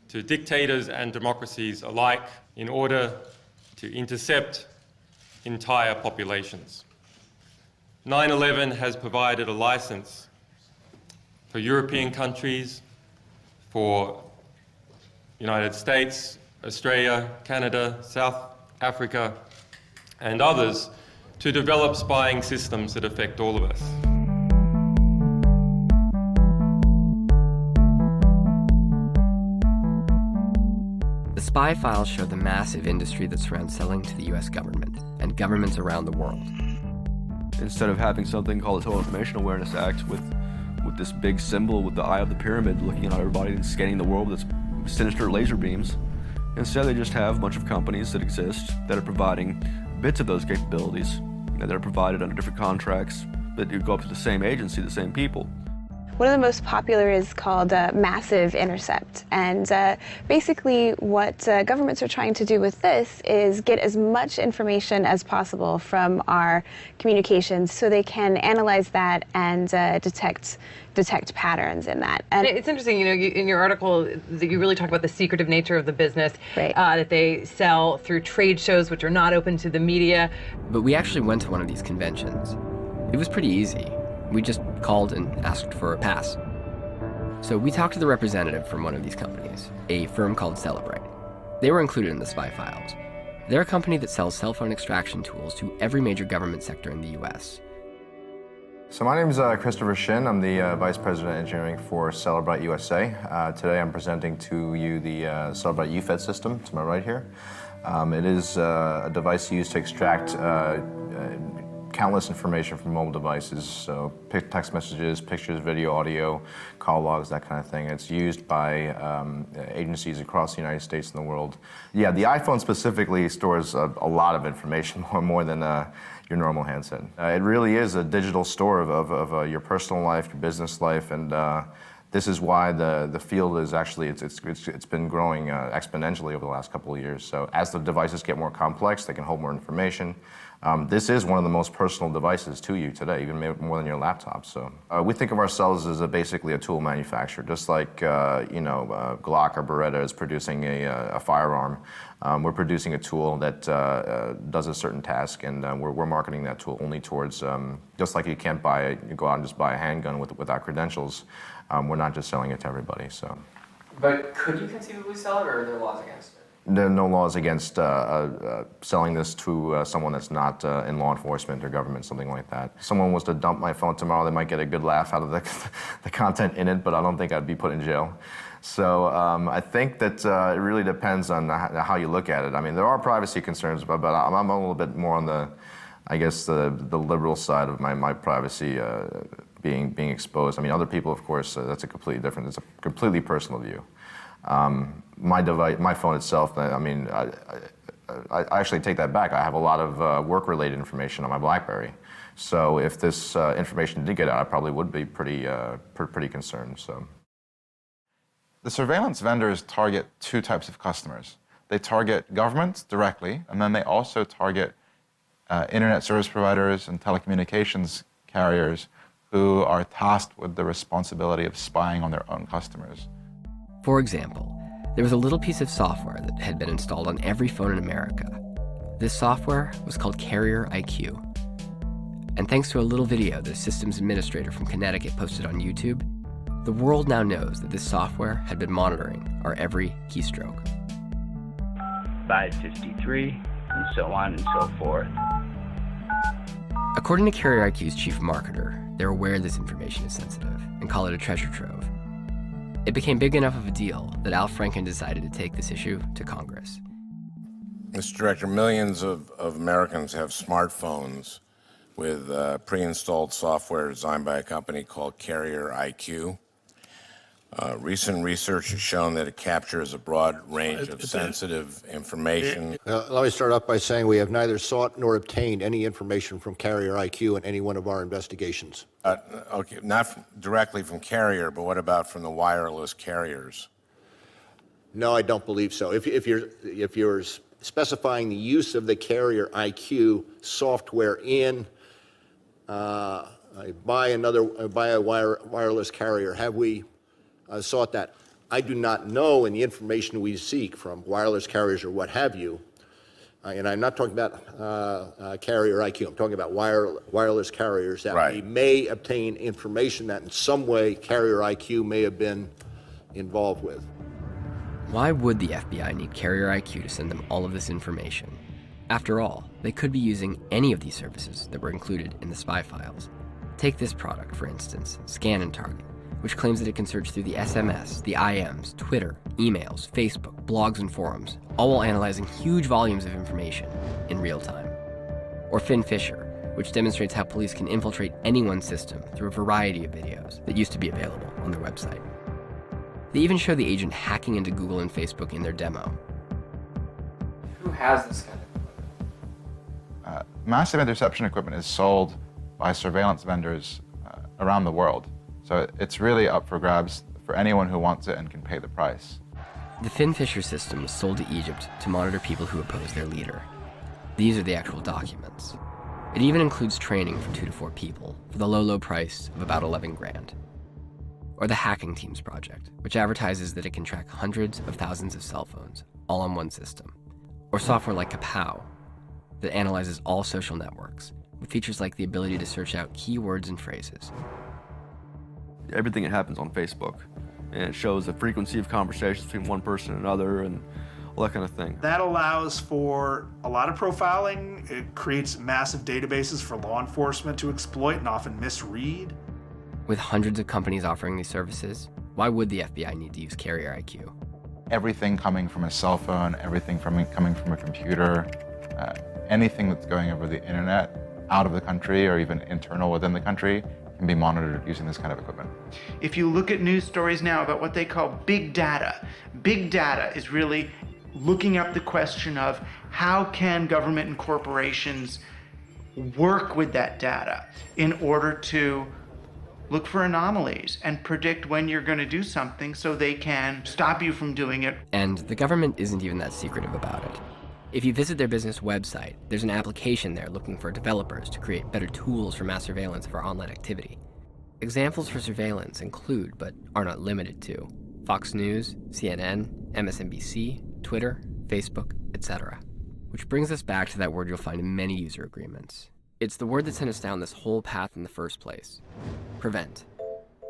to dictators and democracies alike in order to intercept entire populations. 9/11 has provided a license for European countries, for United States, Australia, Canada, South Africa, and others to develop spying systems that affect all of us. The spy files show the massive industry that surrounds selling to the US government and governments around the world. Instead of having something called the Total Information Awareness Act with this big symbol with the eye of the pyramid looking at everybody and scanning the world with its sinister laser beams, instead they just have a bunch of companies that exist that are providing bits of those capabilities that are provided under different contracts that go up to the same agency, the same people. One of the most popular is called Massive Intercept, and basically what governments are trying to do with this is get as much information as possible from our communications so they can analyze that and detect patterns in that. And it's interesting, in your article that you really talk about the secretive nature of the business, right. That they sell through trade shows which are not open to the media. But we actually went to one of these conventions. It was pretty easy. We just called and asked for a pass. So we talked to the representative from one of these companies, a firm called Celebrate. They were included in the spy files. They're a company that sells cell phone extraction tools to every major government sector in the US. So my name is Christopher Shin. I'm the Vice President of Engineering for Celebrate USA. Today I'm presenting to you the Celebrate UFED system, to my right here. It is a device used to extract countless information from mobile devices, so text messages, pictures, video, audio, call logs, that kind of thing. It's used by agencies across the United States and the world. Yeah, the iPhone specifically stores a lot of information, more than your normal handset. It really is a digital store of your personal life, your business life, and This is why the field is actually, it's been growing exponentially over the last couple of years. So as the devices get more complex, they can hold more information. This is one of the most personal devices to you today, even more than your laptop. So we think of ourselves as basically a tool manufacturer, just like Glock or Beretta is producing a firearm. We're producing a tool that does a certain task, and we're marketing that tool only towards, just like you can't go out and just buy a handgun without credentials. We're not just selling it to everybody. So. But could you conceivably sell it, or are there laws against it? There are no laws against selling this to someone that's not in law enforcement or government, something like that. If someone was to dump my phone tomorrow, they might get a good laugh out of the content in it, but I don't think I'd be put in jail. So I think that it really depends on how you look at it. I mean, there are privacy concerns, but I'm a little bit more on the liberal side of my privacy being exposed. I mean, other people, of course, that's a completely different, it's a completely personal view. My device, my phone itself, I mean, I actually take that back. I have a lot of work-related information on my BlackBerry. So if this information did get out, I probably would be pretty concerned. So. The surveillance vendors target two types of customers. They target governments directly, and then they also target internet service providers and telecommunications carriers who are tasked with the responsibility of spying on their own customers. For example, there was a little piece of software that had been installed on every phone in America. This software was called Carrier IQ. And thanks to a little video that a systems administrator from Connecticut posted on YouTube, the world now knows that this software had been monitoring our every keystroke. 553, and so on and so forth. According to Carrier IQ's chief marketer, they're aware this information is sensitive and call it a treasure trove. It became big enough of a deal that Al Franken decided to take this issue to Congress. Mr. Director, millions of Americans have smartphones with pre-installed software designed by a company called Carrier IQ. Recent research has shown that it captures a broad range of sensitive information. Let me start off by saying we have neither sought nor obtained any information from Carrier IQ in any one of our investigations. Okay, not directly from Carrier, but what about from the wireless carriers? No, I don't believe so. If you're specifying the use of the Carrier IQ software in by a wireless carrier, have we sought that? I do not know in the information we seek from wireless carriers or what have you, and I'm not talking about Carrier IQ, I'm talking about wireless carriers that we may obtain information that in some way Carrier IQ may have been involved with. Why would the FBI need Carrier IQ to send them all of this information? After all, they could be using any of these services that were included in the spy files. Take this product, for instance, Scan and Target, which claims that it can search through the SMS, the IMs, Twitter, emails, Facebook, blogs, and forums, all while analyzing huge volumes of information in real time. Or FinFisher, which demonstrates how police can infiltrate anyone's system through a variety of videos that used to be available on their website. They even show the agent hacking into Google and Facebook in their demo. Who has this kind of equipment? Massive interception equipment is sold by surveillance vendors around the world. So it's really up for grabs for anyone who wants it and can pay the price. The FinFisher system was sold to Egypt to monitor people who oppose their leader. These are the actual documents. It even includes training for 2 to 4 people for the low price of about 11 grand. Or the Hacking Teams project, which advertises that it can track hundreds of thousands of cell phones, all on one system. Or software like Kapow, that analyzes all social networks, with features like the ability to search out keywords and phrases. Everything that happens on Facebook, and it shows the frequency of conversations between one person and another, and all that kind of thing. That allows for a lot of profiling. It creates massive databases for law enforcement to exploit and often misread. With hundreds of companies offering these services, why would the FBI need to use Carrier IQ? Everything coming from a cell phone, everything coming from a computer, anything that's going over the internet out of the country or even internal within the country can be monitored using this kind of equipment. If you look at news stories now about what they call big data is really looking up the question of how can government and corporations work with that data in order to look for anomalies and predict when you're going to do something so they can stop you from doing it. And the government isn't even that secretive about it. If you visit their business website, there's an application there looking for developers to create better tools for mass surveillance of our online activity. Examples for surveillance include, but are not limited to, Fox News, CNN, MSNBC, Twitter, Facebook, etc. Which brings us back to that word you'll find in many user agreements. It's the word that sent us down this whole path in the first place: prevent.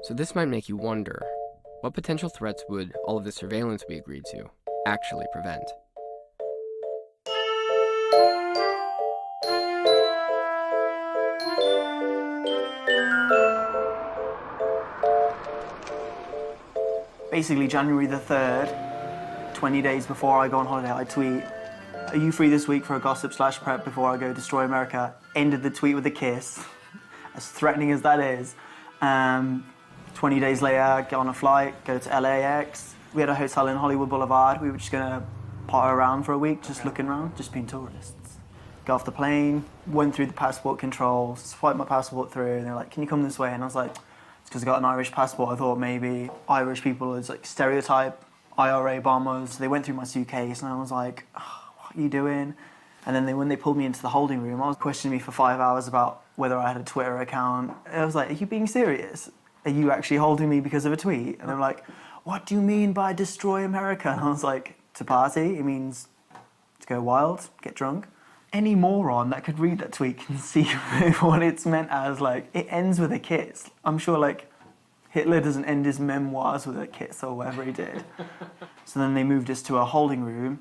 So this might make you wonder, what potential threats would all of the surveillance we agreed to actually prevent? Basically, January the 3rd, 20 days before I go on holiday, I tweet, "Are you free this week for a gossip/prep before I go destroy America?" Ended the tweet with a kiss, as threatening as that is. 20 days later, get on a flight, go to LAX. We had a hotel in Hollywood Boulevard. We were just gonna potter around for a week, just looking around, just being tourists. Got off the plane, went through the passport control, swiped my passport through, and they're like, "Can you come this way?" And I was like, because I got an Irish passport, I thought maybe Irish people is like stereotype, IRA bombers. They went through my suitcase and I was like, oh, what are you doing? And then when they pulled me into the holding room, I was questioning me for 5 hours about whether I had a Twitter account. I was like, are you being serious? Are you actually holding me because of a tweet? And they're like, what do you mean by destroy America? And I was like, to party, it means to go wild, get drunk. Any moron that could read that tweet can see what it's meant as. Like, it ends with a kiss. I'm sure, like, Hitler doesn't end his memoirs with a kiss or whatever he did. So then they moved us to a holding room.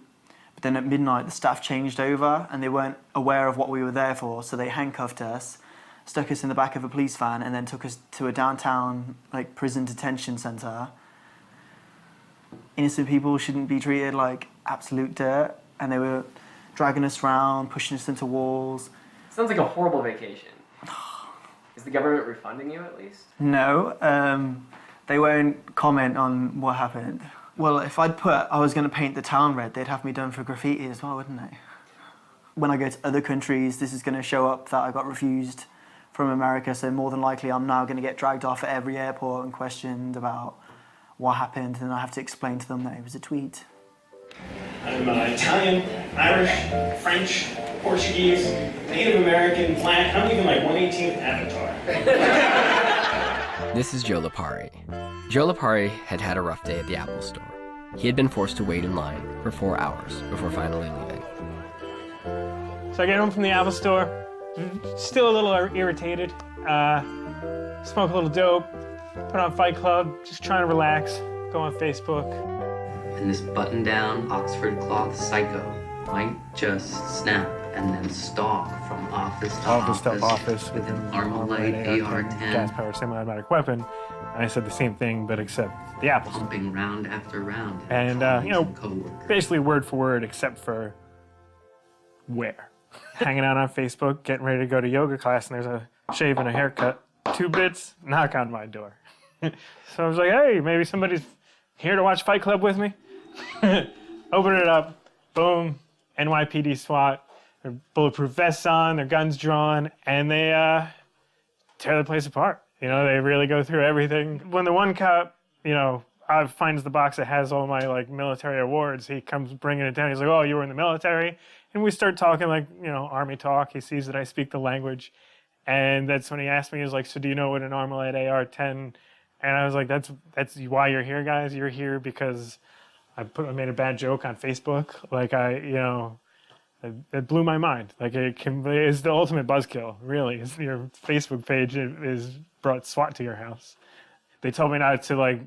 But then at midnight, the staff changed over and they weren't aware of what we were there for. So they handcuffed us, stuck us in the back of a police van, and then took us to a downtown, like, prison detention center. Innocent people shouldn't be treated like absolute dirt. And they were dragging us around, pushing us into walls. Sounds like a horrible vacation. Is the government refunding you at least? No, they won't comment on what happened. Well, if I'd put I was going to paint the town red, they'd have me done for graffiti as well, wouldn't they? When I go to other countries, this is going to show up that I got refused from America, so more than likely I'm now going to get dragged off at every airport and questioned about what happened, and I have to explain to them that it was a tweet. I'm Italian, Irish, French, Portuguese, Native American, Black. I'm even like 1/18th Avatar. This is Joe Lipari. Joe Lipari had had a rough day at the Apple store. He had been forced to wait in line for 4 hours before finally leaving. So I get home from the Apple store, still a little irritated, smoke a little dope, put on Fight Club, just trying to relax, go on Facebook. And this button-down Oxford cloth psycho might just snap and then stalk from office to office with an Armalite AR-10 gas-powered semi-automatic weapon. And I said the same thing, but except the Apple store. Pumping round after round. And, basically word for word, except for where. Hanging out on Facebook, getting ready to go to yoga class, and there's a shave and a haircut. 2 bits, knock on my door. So I was like, hey, maybe somebody's here to watch Fight Club with me. Open it up, boom, NYPD SWAT, their bulletproof vests on, their guns drawn, and they tear the place apart. They really go through everything. When the one cop, finds the box that has all my military awards, he comes bringing it down. He's like, oh, you were in the military? And we start talking Army talk. He sees that I speak the language. And that's when he asked me, he was like, so do you know what an Armalite AR-10? And I was like, that's why you're here, guys. You're here because I made a bad joke on Facebook. It blew my mind. It's the ultimate buzzkill, really. Your Facebook page is brought SWAT to your house. They told me not to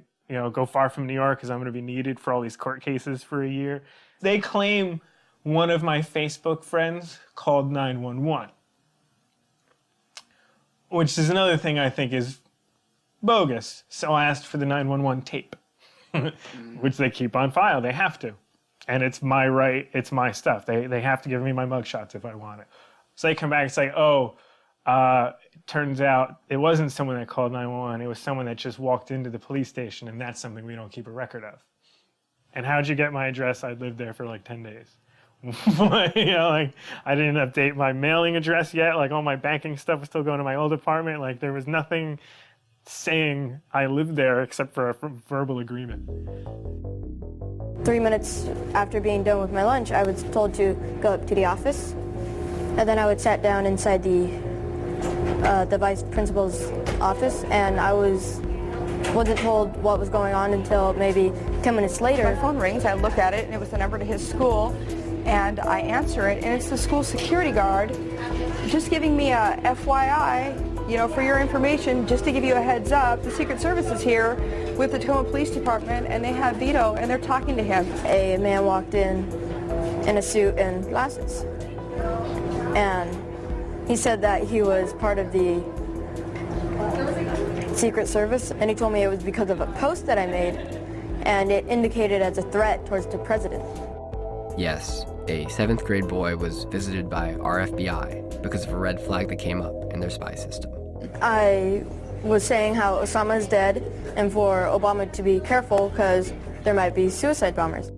go far from New York because I'm going to be needed for all these court cases for a year. They claim one of my Facebook friends called 911, which is another thing I think is bogus. So I asked for the 911 tape, which they keep on file. They have to. And it's my right. It's my stuff. They have to give me my mugshots if I want it. So they come back and say, turns out it wasn't someone that called 911. It was someone that just walked into the police station, and that's something we don't keep a record of. And how'd you get my address? I lived there for 10 days. I didn't update my mailing address yet. All my banking stuff was still going to my old apartment. There was nothing saying I lived there except for a verbal agreement. 3 minutes after being done with my lunch, I was told to go up to the office, and then I would sat down inside the vice principal's office, and I wasn't told what was going on until maybe 10 minutes later. My phone rings, I look at it, and it was the number to his school, and I answer it, and it's the school security guard just giving me a FYI, for your information, just to give you a heads up, the Secret Service is here with the Tacoma Police Department, and they have Vito, and they're talking to him. A man walked in a suit and glasses, and he said that he was part of the Secret Service, and he told me it was because of a post that I made, and it indicated as a threat towards the president. Yes, a 7th grade boy was visited by our FBI because of a red flag that came up in their spy system. I was saying how Osama is dead and for Obama to be careful because there might be suicide bombers.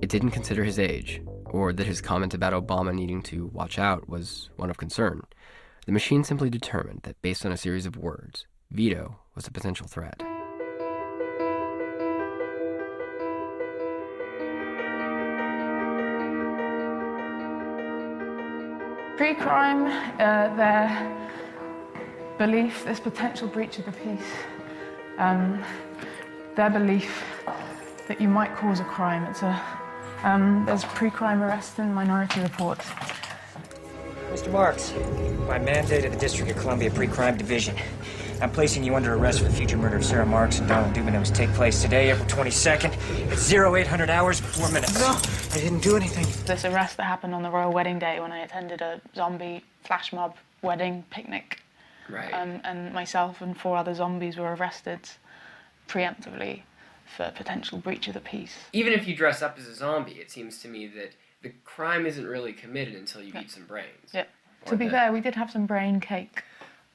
It didn't consider his age, or that his comment about Obama needing to watch out was one of concern. The machine simply determined that based on a series of words, Vito was a potential threat. Pre-crime, their belief, this potential breach of the peace, their belief that you might cause a crime. There's pre-crime arrest in Minority Report. Mr. Marks, by mandate of the District of Columbia Pre-Crime Division, I'm placing you under arrest for the future murder of Sarah Marks and Donald Dubin that was take place today, April 22nd, at 0800 hours and 4 minutes. No, I didn't do anything. This arrest that happened on the royal wedding day when I attended a zombie flash mob wedding picnic. Right. And myself and 4 other zombies were arrested preemptively for potential breach of the peace. Even if you dress up as a zombie, it seems to me that the crime isn't really committed until you eat some brains. Yeah. To be fair, we did have some brain cake.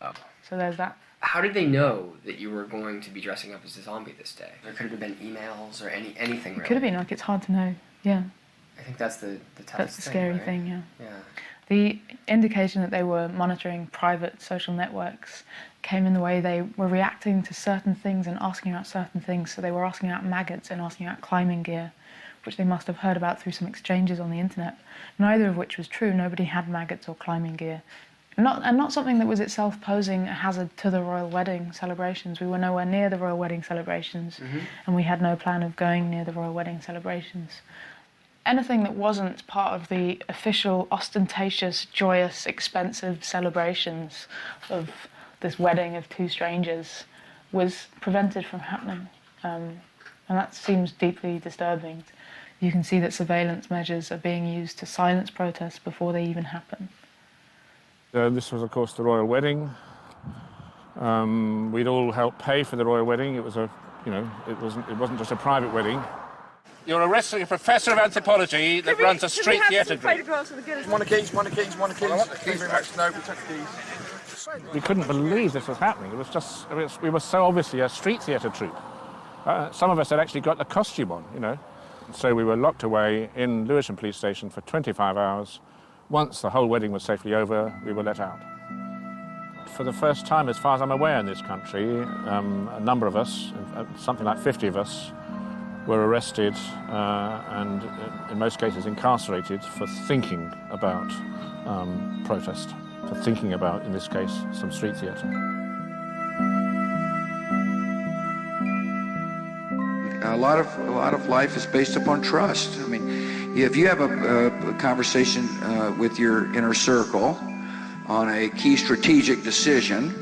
Oh. So there's that. How did they know that you were going to be dressing up as a zombie this day? There could have been emails or anything really. It could have been, like, it's hard to know. Yeah. I think that's the toughest That's the thing, scary right? thing, yeah. Yeah. The indication that they were monitoring private social networks came in the way they were reacting to certain things and asking about certain things. So they were asking about maggots and asking about climbing gear, which they must have heard about through some exchanges on the internet, neither of which was true. Nobody had maggots or climbing gear. Not something that was itself posing a hazard to the royal wedding celebrations. We were nowhere near the royal wedding celebrations, and we had no plan of going near the royal wedding celebrations. Anything that wasn't part of the official, ostentatious, joyous, expensive celebrations of this wedding of 2 strangers was prevented from happening. And that seems deeply disturbing. You can see that surveillance measures are being used to silence protests before they even happen. This was, of course, the royal wedding. We'd all helped pay for the royal wedding. It was it wasn't just a private wedding. You're arresting a professor of anthropology that runs a street theatre group. One of the keys. I want the keys back. No, we took the keys. We couldn't believe this was happening. It was just, we were so obviously a street theatre troupe. Some of us had actually got the costume on, So we were locked away in Lewisham Police Station for 25 hours. Once the whole wedding was safely over, we were let out. For the first time, as far as I'm aware in this country, a number of us, something like 50 of us, were arrested and in most cases incarcerated for thinking about protest, for thinking about, in this case, some street theatre. A lot of life is based upon trust. I mean, if you have a conversation with your inner circle on a key strategic decision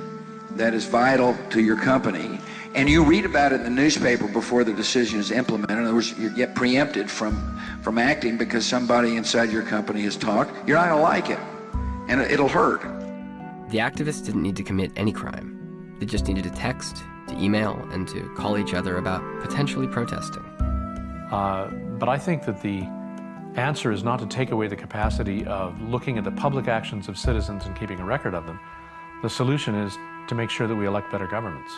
that is vital to your company, and you read about it in the newspaper before the decision is implemented, in other words, you get preempted from acting because somebody inside your company has talked, you're not going to like it, and it'll hurt. The activists didn't need to commit any crime. They just needed to text, to email, and to call each other about potentially protesting. But I think that the answer is not to take away the capacity of looking at the public actions of citizens and keeping a record of them. The solution is to make sure that we elect better governments.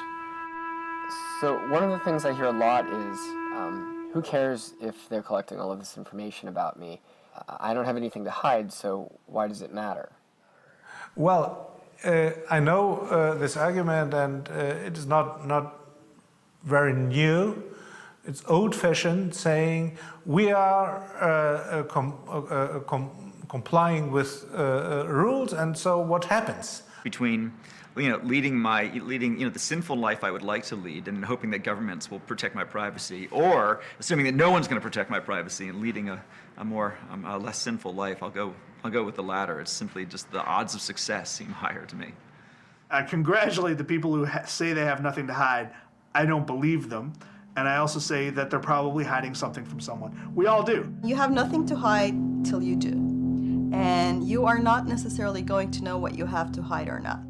So one of the things I hear a lot is, who cares if they're collecting all of this information about me? I don't have anything to hide, so why does it matter? Well, I know this argument, and it is not very new. It's old-fashioned, saying we are complying with rules, and so what happens? Between leading the sinful life I would like to lead and hoping that governments will protect my privacy, or assuming that no one's going to protect my privacy and leading a less sinful life, I'll go with the latter. It's simply just the odds of success seem higher to me. I congratulate the people who say they have nothing to hide. I don't believe them. And I also say that they're probably hiding something from someone. We all do. You have nothing to hide till you do. And you are not necessarily going to know what you have to hide or not.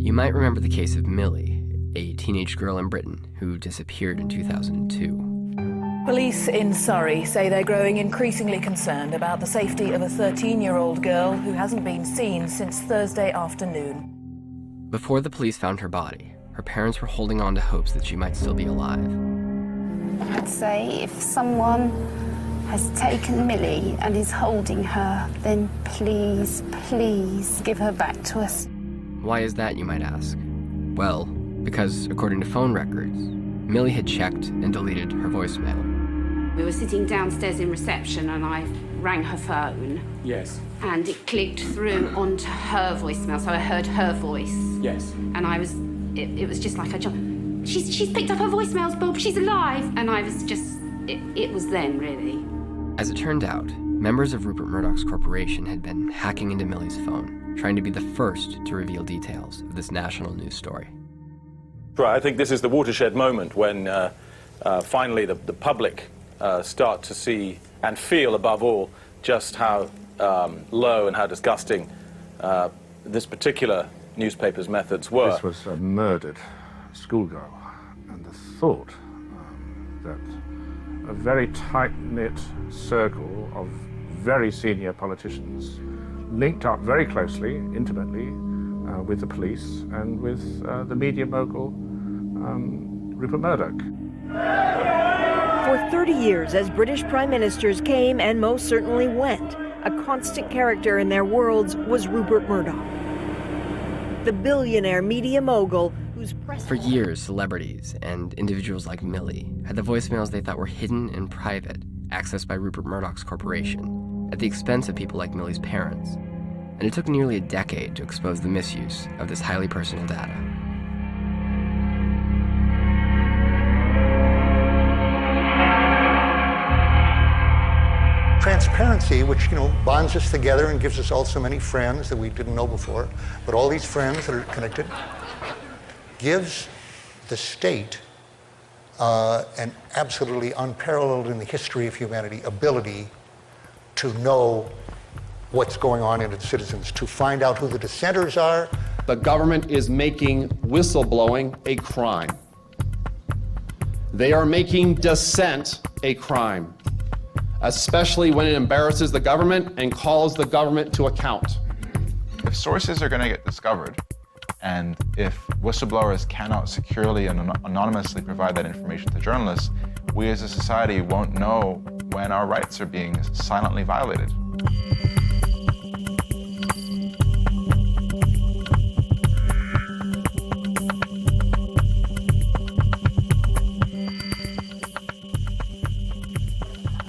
You might remember the case of Millie, a teenage girl in Britain who disappeared in 2002. Police in Surrey say they're growing increasingly concerned about the safety of a 13-year-old girl who hasn't been seen since Thursday afternoon. Before the police found her body, her parents were holding on to hopes that she might still be alive. I'd say if someone has taken Millie and is holding her, then please, please give her back to us. Why is that, you might ask? Well, because according to phone records, Millie had checked and deleted her voicemail. We were sitting downstairs in reception and I rang her phone. Yes. And it clicked through onto her voicemail, so I heard her voice. Yes. And it was just like I jumped. She's picked up her voicemails, Bob, she's alive. And I was just, it was then, really. As it turned out, members of Rupert Murdoch's corporation had been hacking into Millie's phone, trying to be the first to reveal details of this national news story. Right, I think this is the watershed moment when finally the public start to see and feel, above all, just how low and how disgusting this particular newspaper's methods were. This was a murdered schoolgirl, and the thought that a very tight-knit circle of very senior politicians linked up very closely, intimately, with the police and with the media mogul, Rupert Murdoch. For 30 years, as British prime ministers came and most certainly went, a constant character in their worlds was Rupert Murdoch, the billionaire media mogul whose press... For years, celebrities and individuals like Millie had the voicemails they thought were hidden and private, accessed by Rupert Murdoch's corporation, at the expense of people like Millie's parents. And it took nearly a decade to expose the misuse of this highly personal data. Transparency, which, bonds us together and gives us all so many friends that we didn't know before, but all these friends that are connected, gives the state an absolutely unparalleled in the history of humanity ability to know what's going on in its citizens, to find out who the dissenters are. The government is making whistleblowing a crime. They are making dissent a crime, especially when it embarrasses the government and calls the government to account. If sources are going to get discovered, and if whistleblowers cannot securely and anonymously provide that information to journalists, we as a society won't know when our rights are being silently violated.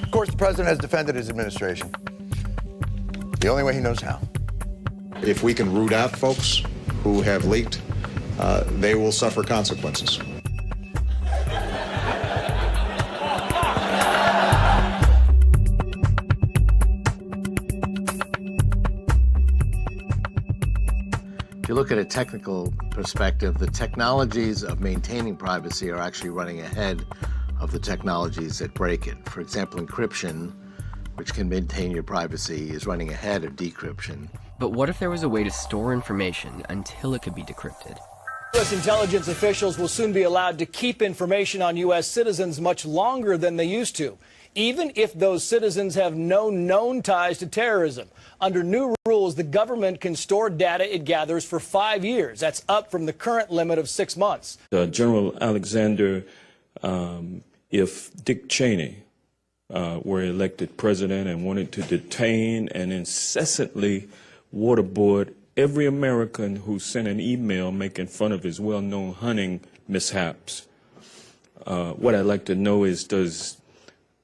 Of course, the president has defended his administration the only way he knows how. If we can root out folks who have leaked, they will suffer consequences. If you look at a technical perspective, the technologies of maintaining privacy are actually running ahead of the technologies that break it. For example, encryption, which can maintain your privacy, is running ahead of decryption. But what if there was a way to store information until it could be decrypted? U.S. intelligence officials will soon be allowed to keep information on U.S. citizens much longer than they used to, even if those citizens have no known ties to terrorism. Under new rules, the government can store data it gathers for 5 years. That's up from the current limit of 6 months. General Alexander, if Dick Cheney were elected president and wanted to detain and incessantly waterboard every American who sent an email making fun of his well-known hunting mishaps. What I'd like to know is, does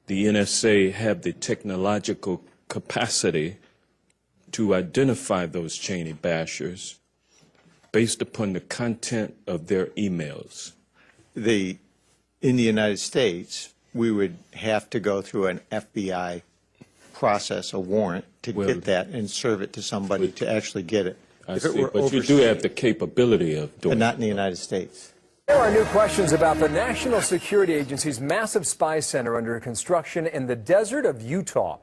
the NSA have the technological capacity to identify those Cheney bashers based upon the content of their emails? In the United States, we would have to go through an FBI process, a warrant, to get that and serve it to somebody to actually get it. I see, but you do have the capability of doing it. But not in the United States. There are new questions about the National Security Agency's massive spy center under construction in the desert of Utah.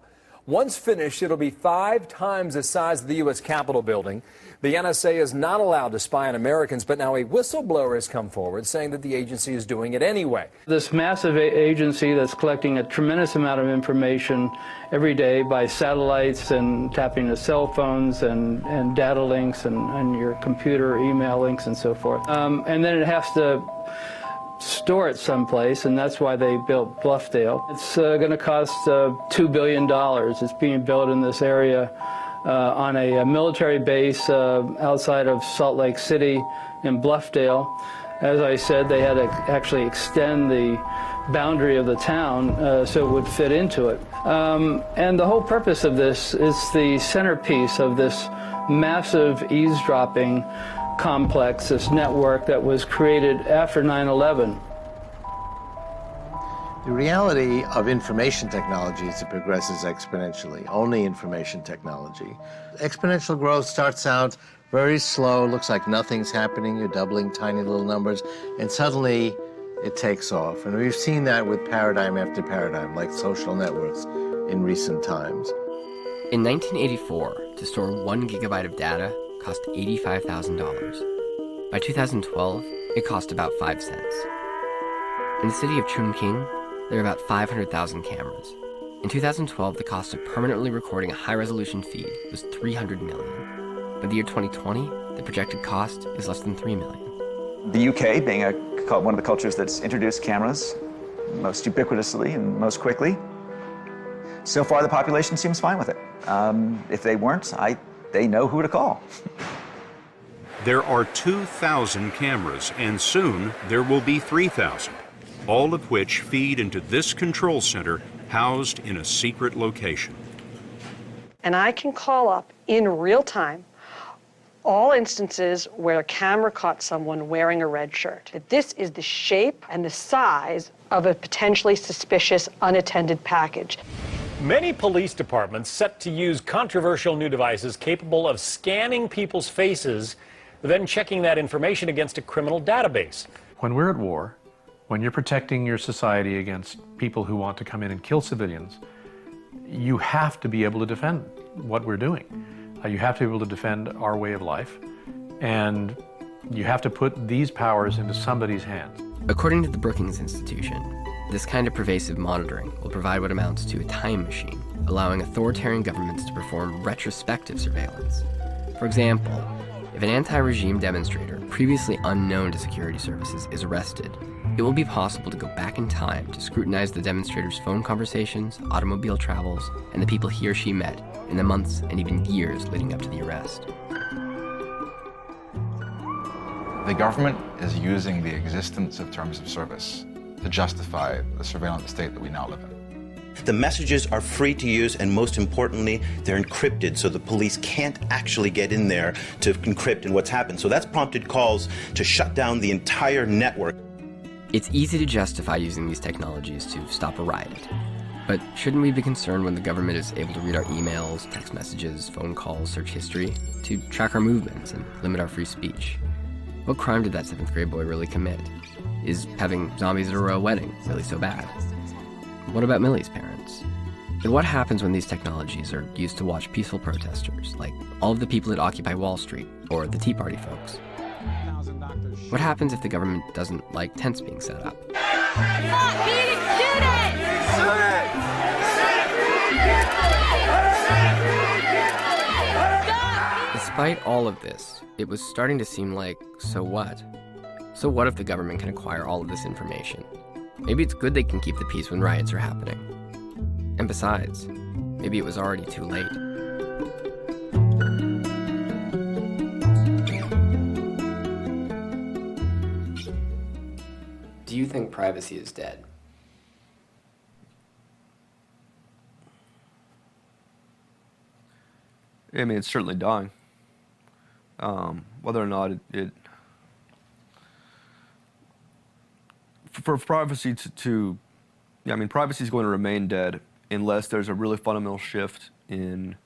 Once finished, it'll be 5 times the size of the U.S. Capitol building. The NSA is not allowed to spy on Americans, but now a whistleblower has come forward saying that the agency is doing it anyway. This massive agency that's collecting a tremendous amount of information every day by satellites and tapping the cell phones and data links and your computer email links and so forth. And then it has to store it someplace, and that's why they built Bluffdale. It's going to cost $2 billion. It's being built in this area on a military base outside of Salt Lake City in Bluffdale. As I said, they had to actually extend the boundary of the town so it would fit into it. And the whole purpose of this is the centerpiece of this massive eavesdropping complex, this network that was created after 9/11. The reality of information technology is it progresses exponentially, only information technology. Exponential growth starts out very slow, looks like nothing's happening, you're doubling tiny little numbers, and suddenly it takes off. And we've seen that with paradigm after paradigm, like social networks in recent times. In 1984, to store 1 gigabyte of data cost $85,000. By 2012, it cost about 5 cents. In the city of Chungking, there are about 500,000 cameras. In 2012, the cost of permanently recording a high-resolution feed was $300 million. By the year 2020, the projected cost is less than $3 million. The UK, being one of the cultures that's introduced cameras most ubiquitously and most quickly, so far the population seems fine with it. If they weren't, they know who to call. There are 2,000 cameras, and soon there will be 3,000, all of which feed into this control center housed in a secret location. And I can call up in real time all instances where a camera caught someone wearing a red shirt. This is the shape and the size of a potentially suspicious unattended package. Many police departments set to use controversial new devices capable of scanning people's faces, then checking that information against a criminal database. When we're at war, when you're protecting your society against people who want to come in and kill civilians, you have to be able to defend what we're doing. You have to be able to defend our way of life, and you have to put these powers into somebody's hands. According to the Brookings Institution, this kind of pervasive monitoring will provide what amounts to a time machine, allowing authoritarian governments to perform retrospective surveillance. For example, if an anti-regime demonstrator previously unknown to security services is arrested, it will be possible to go back in time to scrutinize the demonstrator's phone conversations, automobile travels, and the people he or she met in the months and even years leading up to the arrest. The government is using the existence of terms of service to justify the surveillance state that we now live in. The messages are free to use, and most importantly, they're encrypted, so the police can't actually get in there to encrypt and what's happened. So that's prompted calls to shut down the entire network. It's easy to justify using these technologies to stop a riot. But shouldn't we be concerned when the government is able to read our emails, text messages, phone calls, search history, to track our movements and limit our free speech? What crime did that 7th grade boy really commit? Is having zombies at a royal wedding really so bad? What about Millie's parents? And what happens when these technologies are used to watch peaceful protesters, like all of the people at Occupy Wall Street or the Tea Party folks? What happens if the government doesn't like tents being set up? Despite all of this, it was starting to seem like, so what? So what if the government can acquire all of this information? Maybe it's good they can keep the peace when riots are happening. And besides, maybe it was already too late. Do you think privacy is dead? I mean, it's certainly dying. Whether or not for privacy I mean, privacy is going to remain dead unless there's a really fundamental shift in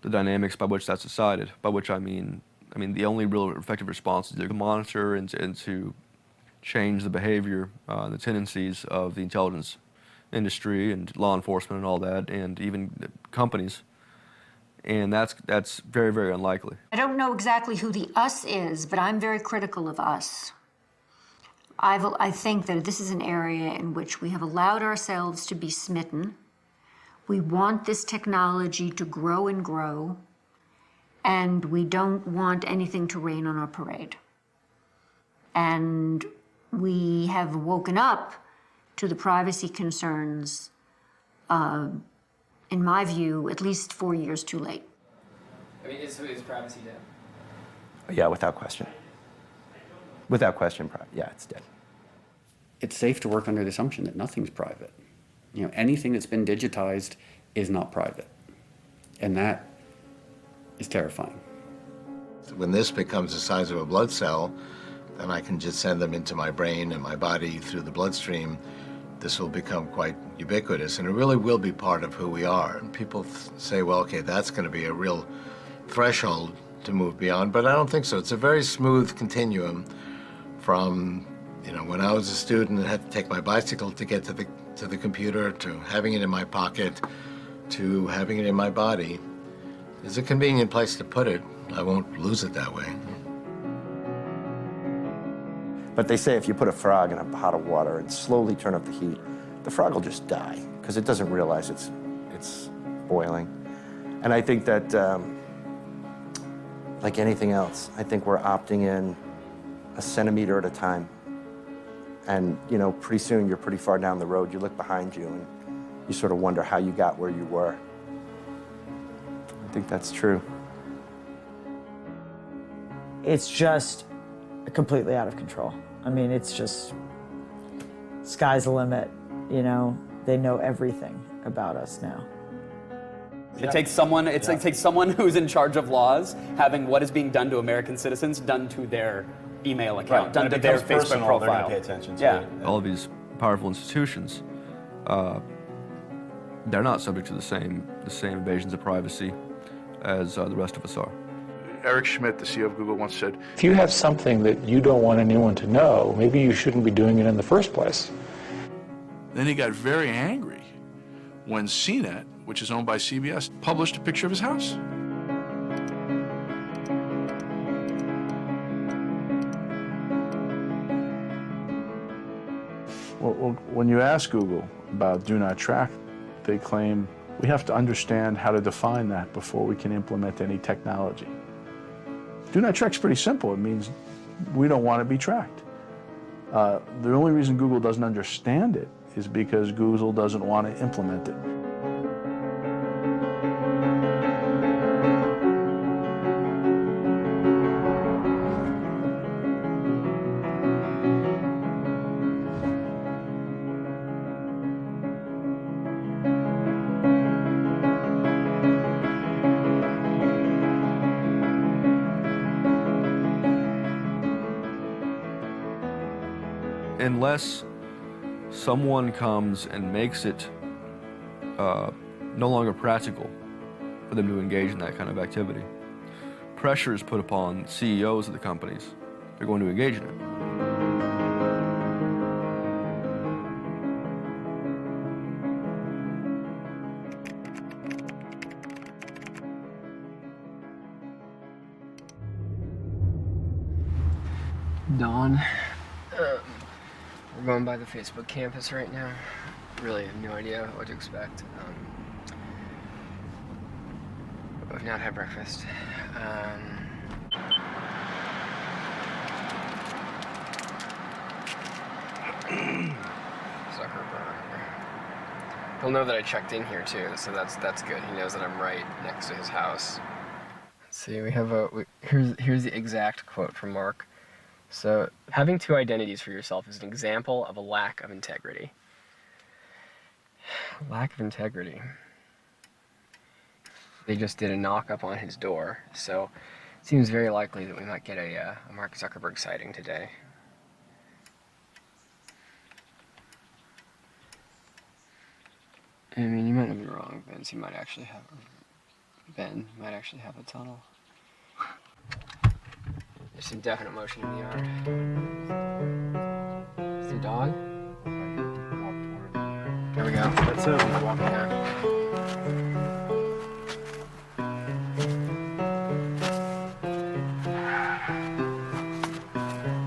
the dynamics by which that's decided. By which I mean the only real effective response is to monitor and to change the behavior, the tendencies of the intelligence industry and law enforcement and all that, and even companies. And that's very, very unlikely. I don't know exactly who the us is, but I'm very critical of us. I think that this is an area in which we have allowed ourselves to be smitten. We want this technology to grow and grow, and we don't want anything to rain on our parade. And we have woken up to the privacy concerns, in my view, at least 4 years too late. I mean, is privacy dead? Yeah, without question. Without question, yeah, it's dead. It's safe to work under the assumption that nothing's private. You know, anything that's been digitized is not private. And that is terrifying. When this becomes the size of a blood cell, then I can just send them into my brain and my body through the bloodstream. This will become quite ubiquitous, and it really will be part of who we are. And people say, well, okay, that's going to be a real threshold to move beyond, but I don't think so. It's a very smooth continuum from, when I was a student and had to take my bicycle to get to the computer, to having it in my pocket, to having it in my body. It's a convenient place to put it. I won't lose it that way. But they say if you put a frog in a pot of water and slowly turn up the heat, the frog will just die because it doesn't realize it's boiling. And I think that, like anything else, I think we're opting in a centimeter at a time. And, pretty soon you're pretty far down the road. You look behind you and you sort of wonder how you got where you were. I think that's true. It's just completely out of control. I mean, it's just, sky's the limit, They know everything about us now. It takes someone, it takes someone who's in charge of laws having what is being done to American citizens done to their email account, done to their Facebook profile. They're gonna pay attention to it. All of these powerful institutions, they're not subject to the same invasions of privacy as the rest of us are. Eric Schmidt, the CEO of Google, once said, if you have something that you don't want anyone to know, maybe you shouldn't be doing it in the first place. Then he got very angry when CNET, which is owned by CBS, published a picture of his house. Well, when you ask Google about do not track, they claim we have to understand how to define that before we can implement any technology. Do not track's pretty simple. It means we don't want to be tracked. The only reason Google doesn't understand it is because Google doesn't want to implement it. Unless someone comes and makes it no longer practical for them to engage in that kind of activity, pressure is put upon CEOs of the companies. They're going to engage in it. Dawn. We're going by the Facebook campus right now. Really have no idea what to expect. We've not had breakfast. Zuckerberg. He'll know that I checked in here too, so that's good. He knows that I'm right next to his house. Let's see, we have here's the exact quote from Mark. So, having two identities for yourself is an example of a lack of integrity. Lack of integrity. They just did a knock up on his door, so it seems very likely that we might get a Mark Zuckerberg sighting today. I mean, you might not be wrong, Vince. He might actually have... Ben might actually have a tunnel. There's some definite motion in the yard. Is the dog? There we go. That's it. Walk there.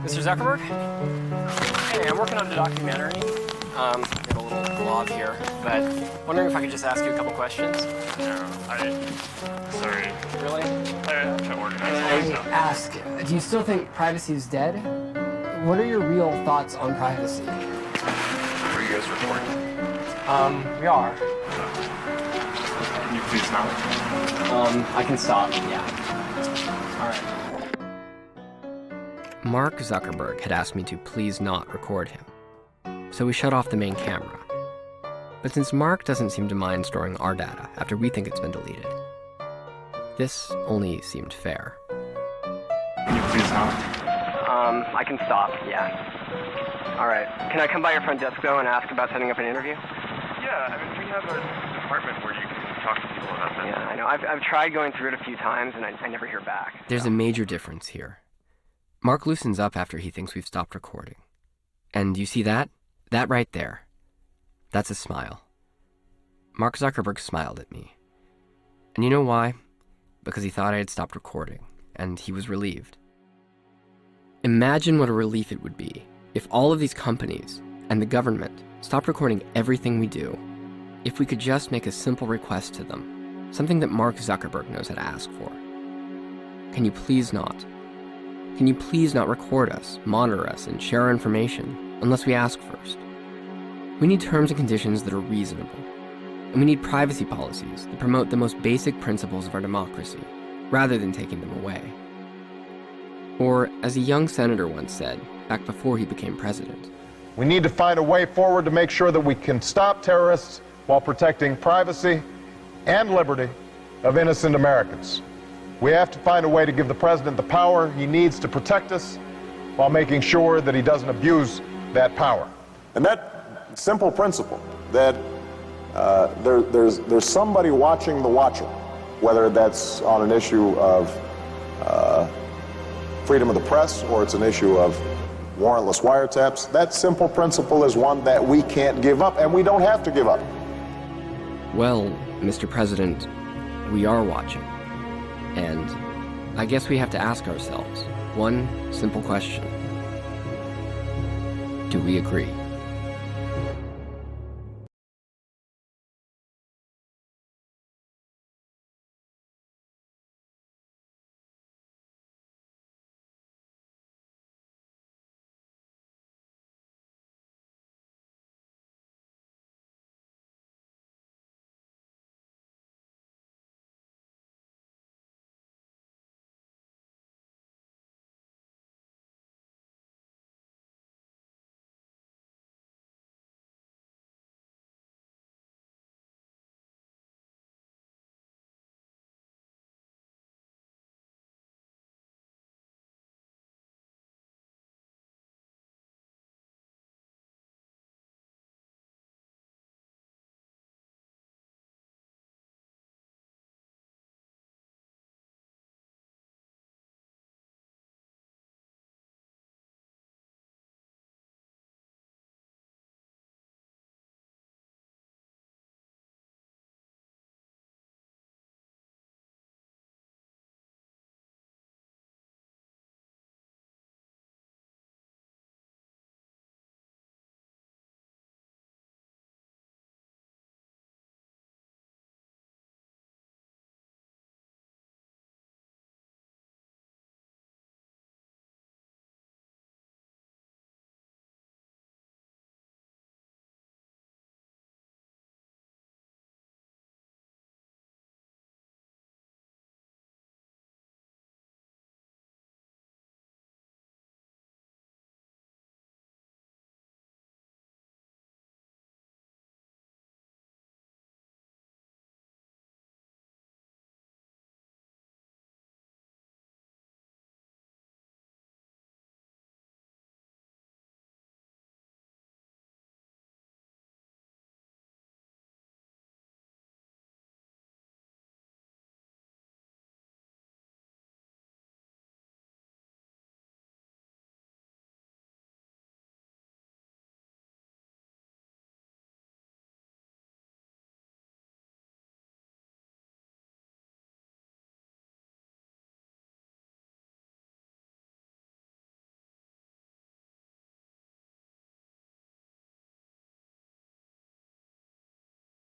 Mr. Zuckerberg? Hey, I'm working on a documentary. Got a little blog here, but wondering if I could just ask you a couple questions. No, sorry. Really? I'm trying to organize all this stuff. Ask, do you still think privacy is dead? What are your real thoughts on privacy? Are you guys recording? We are. Can you please not? I can stop, yeah. Alright. Mark Zuckerberg had asked me to please not record him, so we shut off the main camera. But since Mark doesn't seem to mind storing our data after we think it's been deleted, this only seemed fair. Can you please not? I can stop, yeah. Alright. Can I come by your front desk, though, and ask about setting up an interview? Yeah, I mean, we have a department where you can talk to people about that. Yeah, I know. I've tried going through it a few times, and I never hear back. There's a major difference here. Mark loosens up after he thinks we've stopped recording. And you see that? That right there. That's a smile. Mark Zuckerberg smiled at me. And you know why? Because he thought I had stopped recording, and he was relieved. Imagine what a relief it would be if all of these companies and the government stopped recording everything we do, if we could just make a simple request to them, something that Mark Zuckerberg knows how to ask for. Can you please not? Can you please not record us, monitor us, and share our information unless we ask first? We need terms and conditions that are reasonable. And we need privacy policies that promote the most basic principles of our democracy, rather than taking them away. Or, as a young senator once said, back before he became president, we need to find a way forward to make sure that we can stop terrorists while protecting privacy and liberty of innocent Americans. We have to find a way to give the president the power he needs to protect us while making sure that he doesn't abuse that power. And that simple principle that there's somebody watching the watcher, whether that's on an issue of freedom of the press or it's an issue of warrantless wiretaps, that simple principle is one that we can't give up, and we don't have to give up. well, Mr. President, we are watching. And I guess we have to ask ourselves one simple question. Do we agree?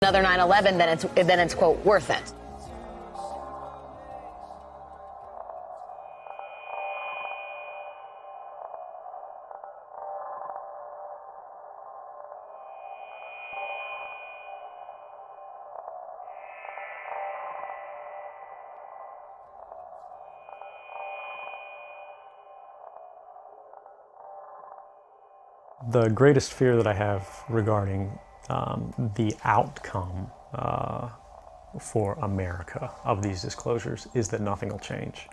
another 9/11, then it's quote worth it. The greatest fear that I have regarding the outcome for America of these disclosures is that nothing will change.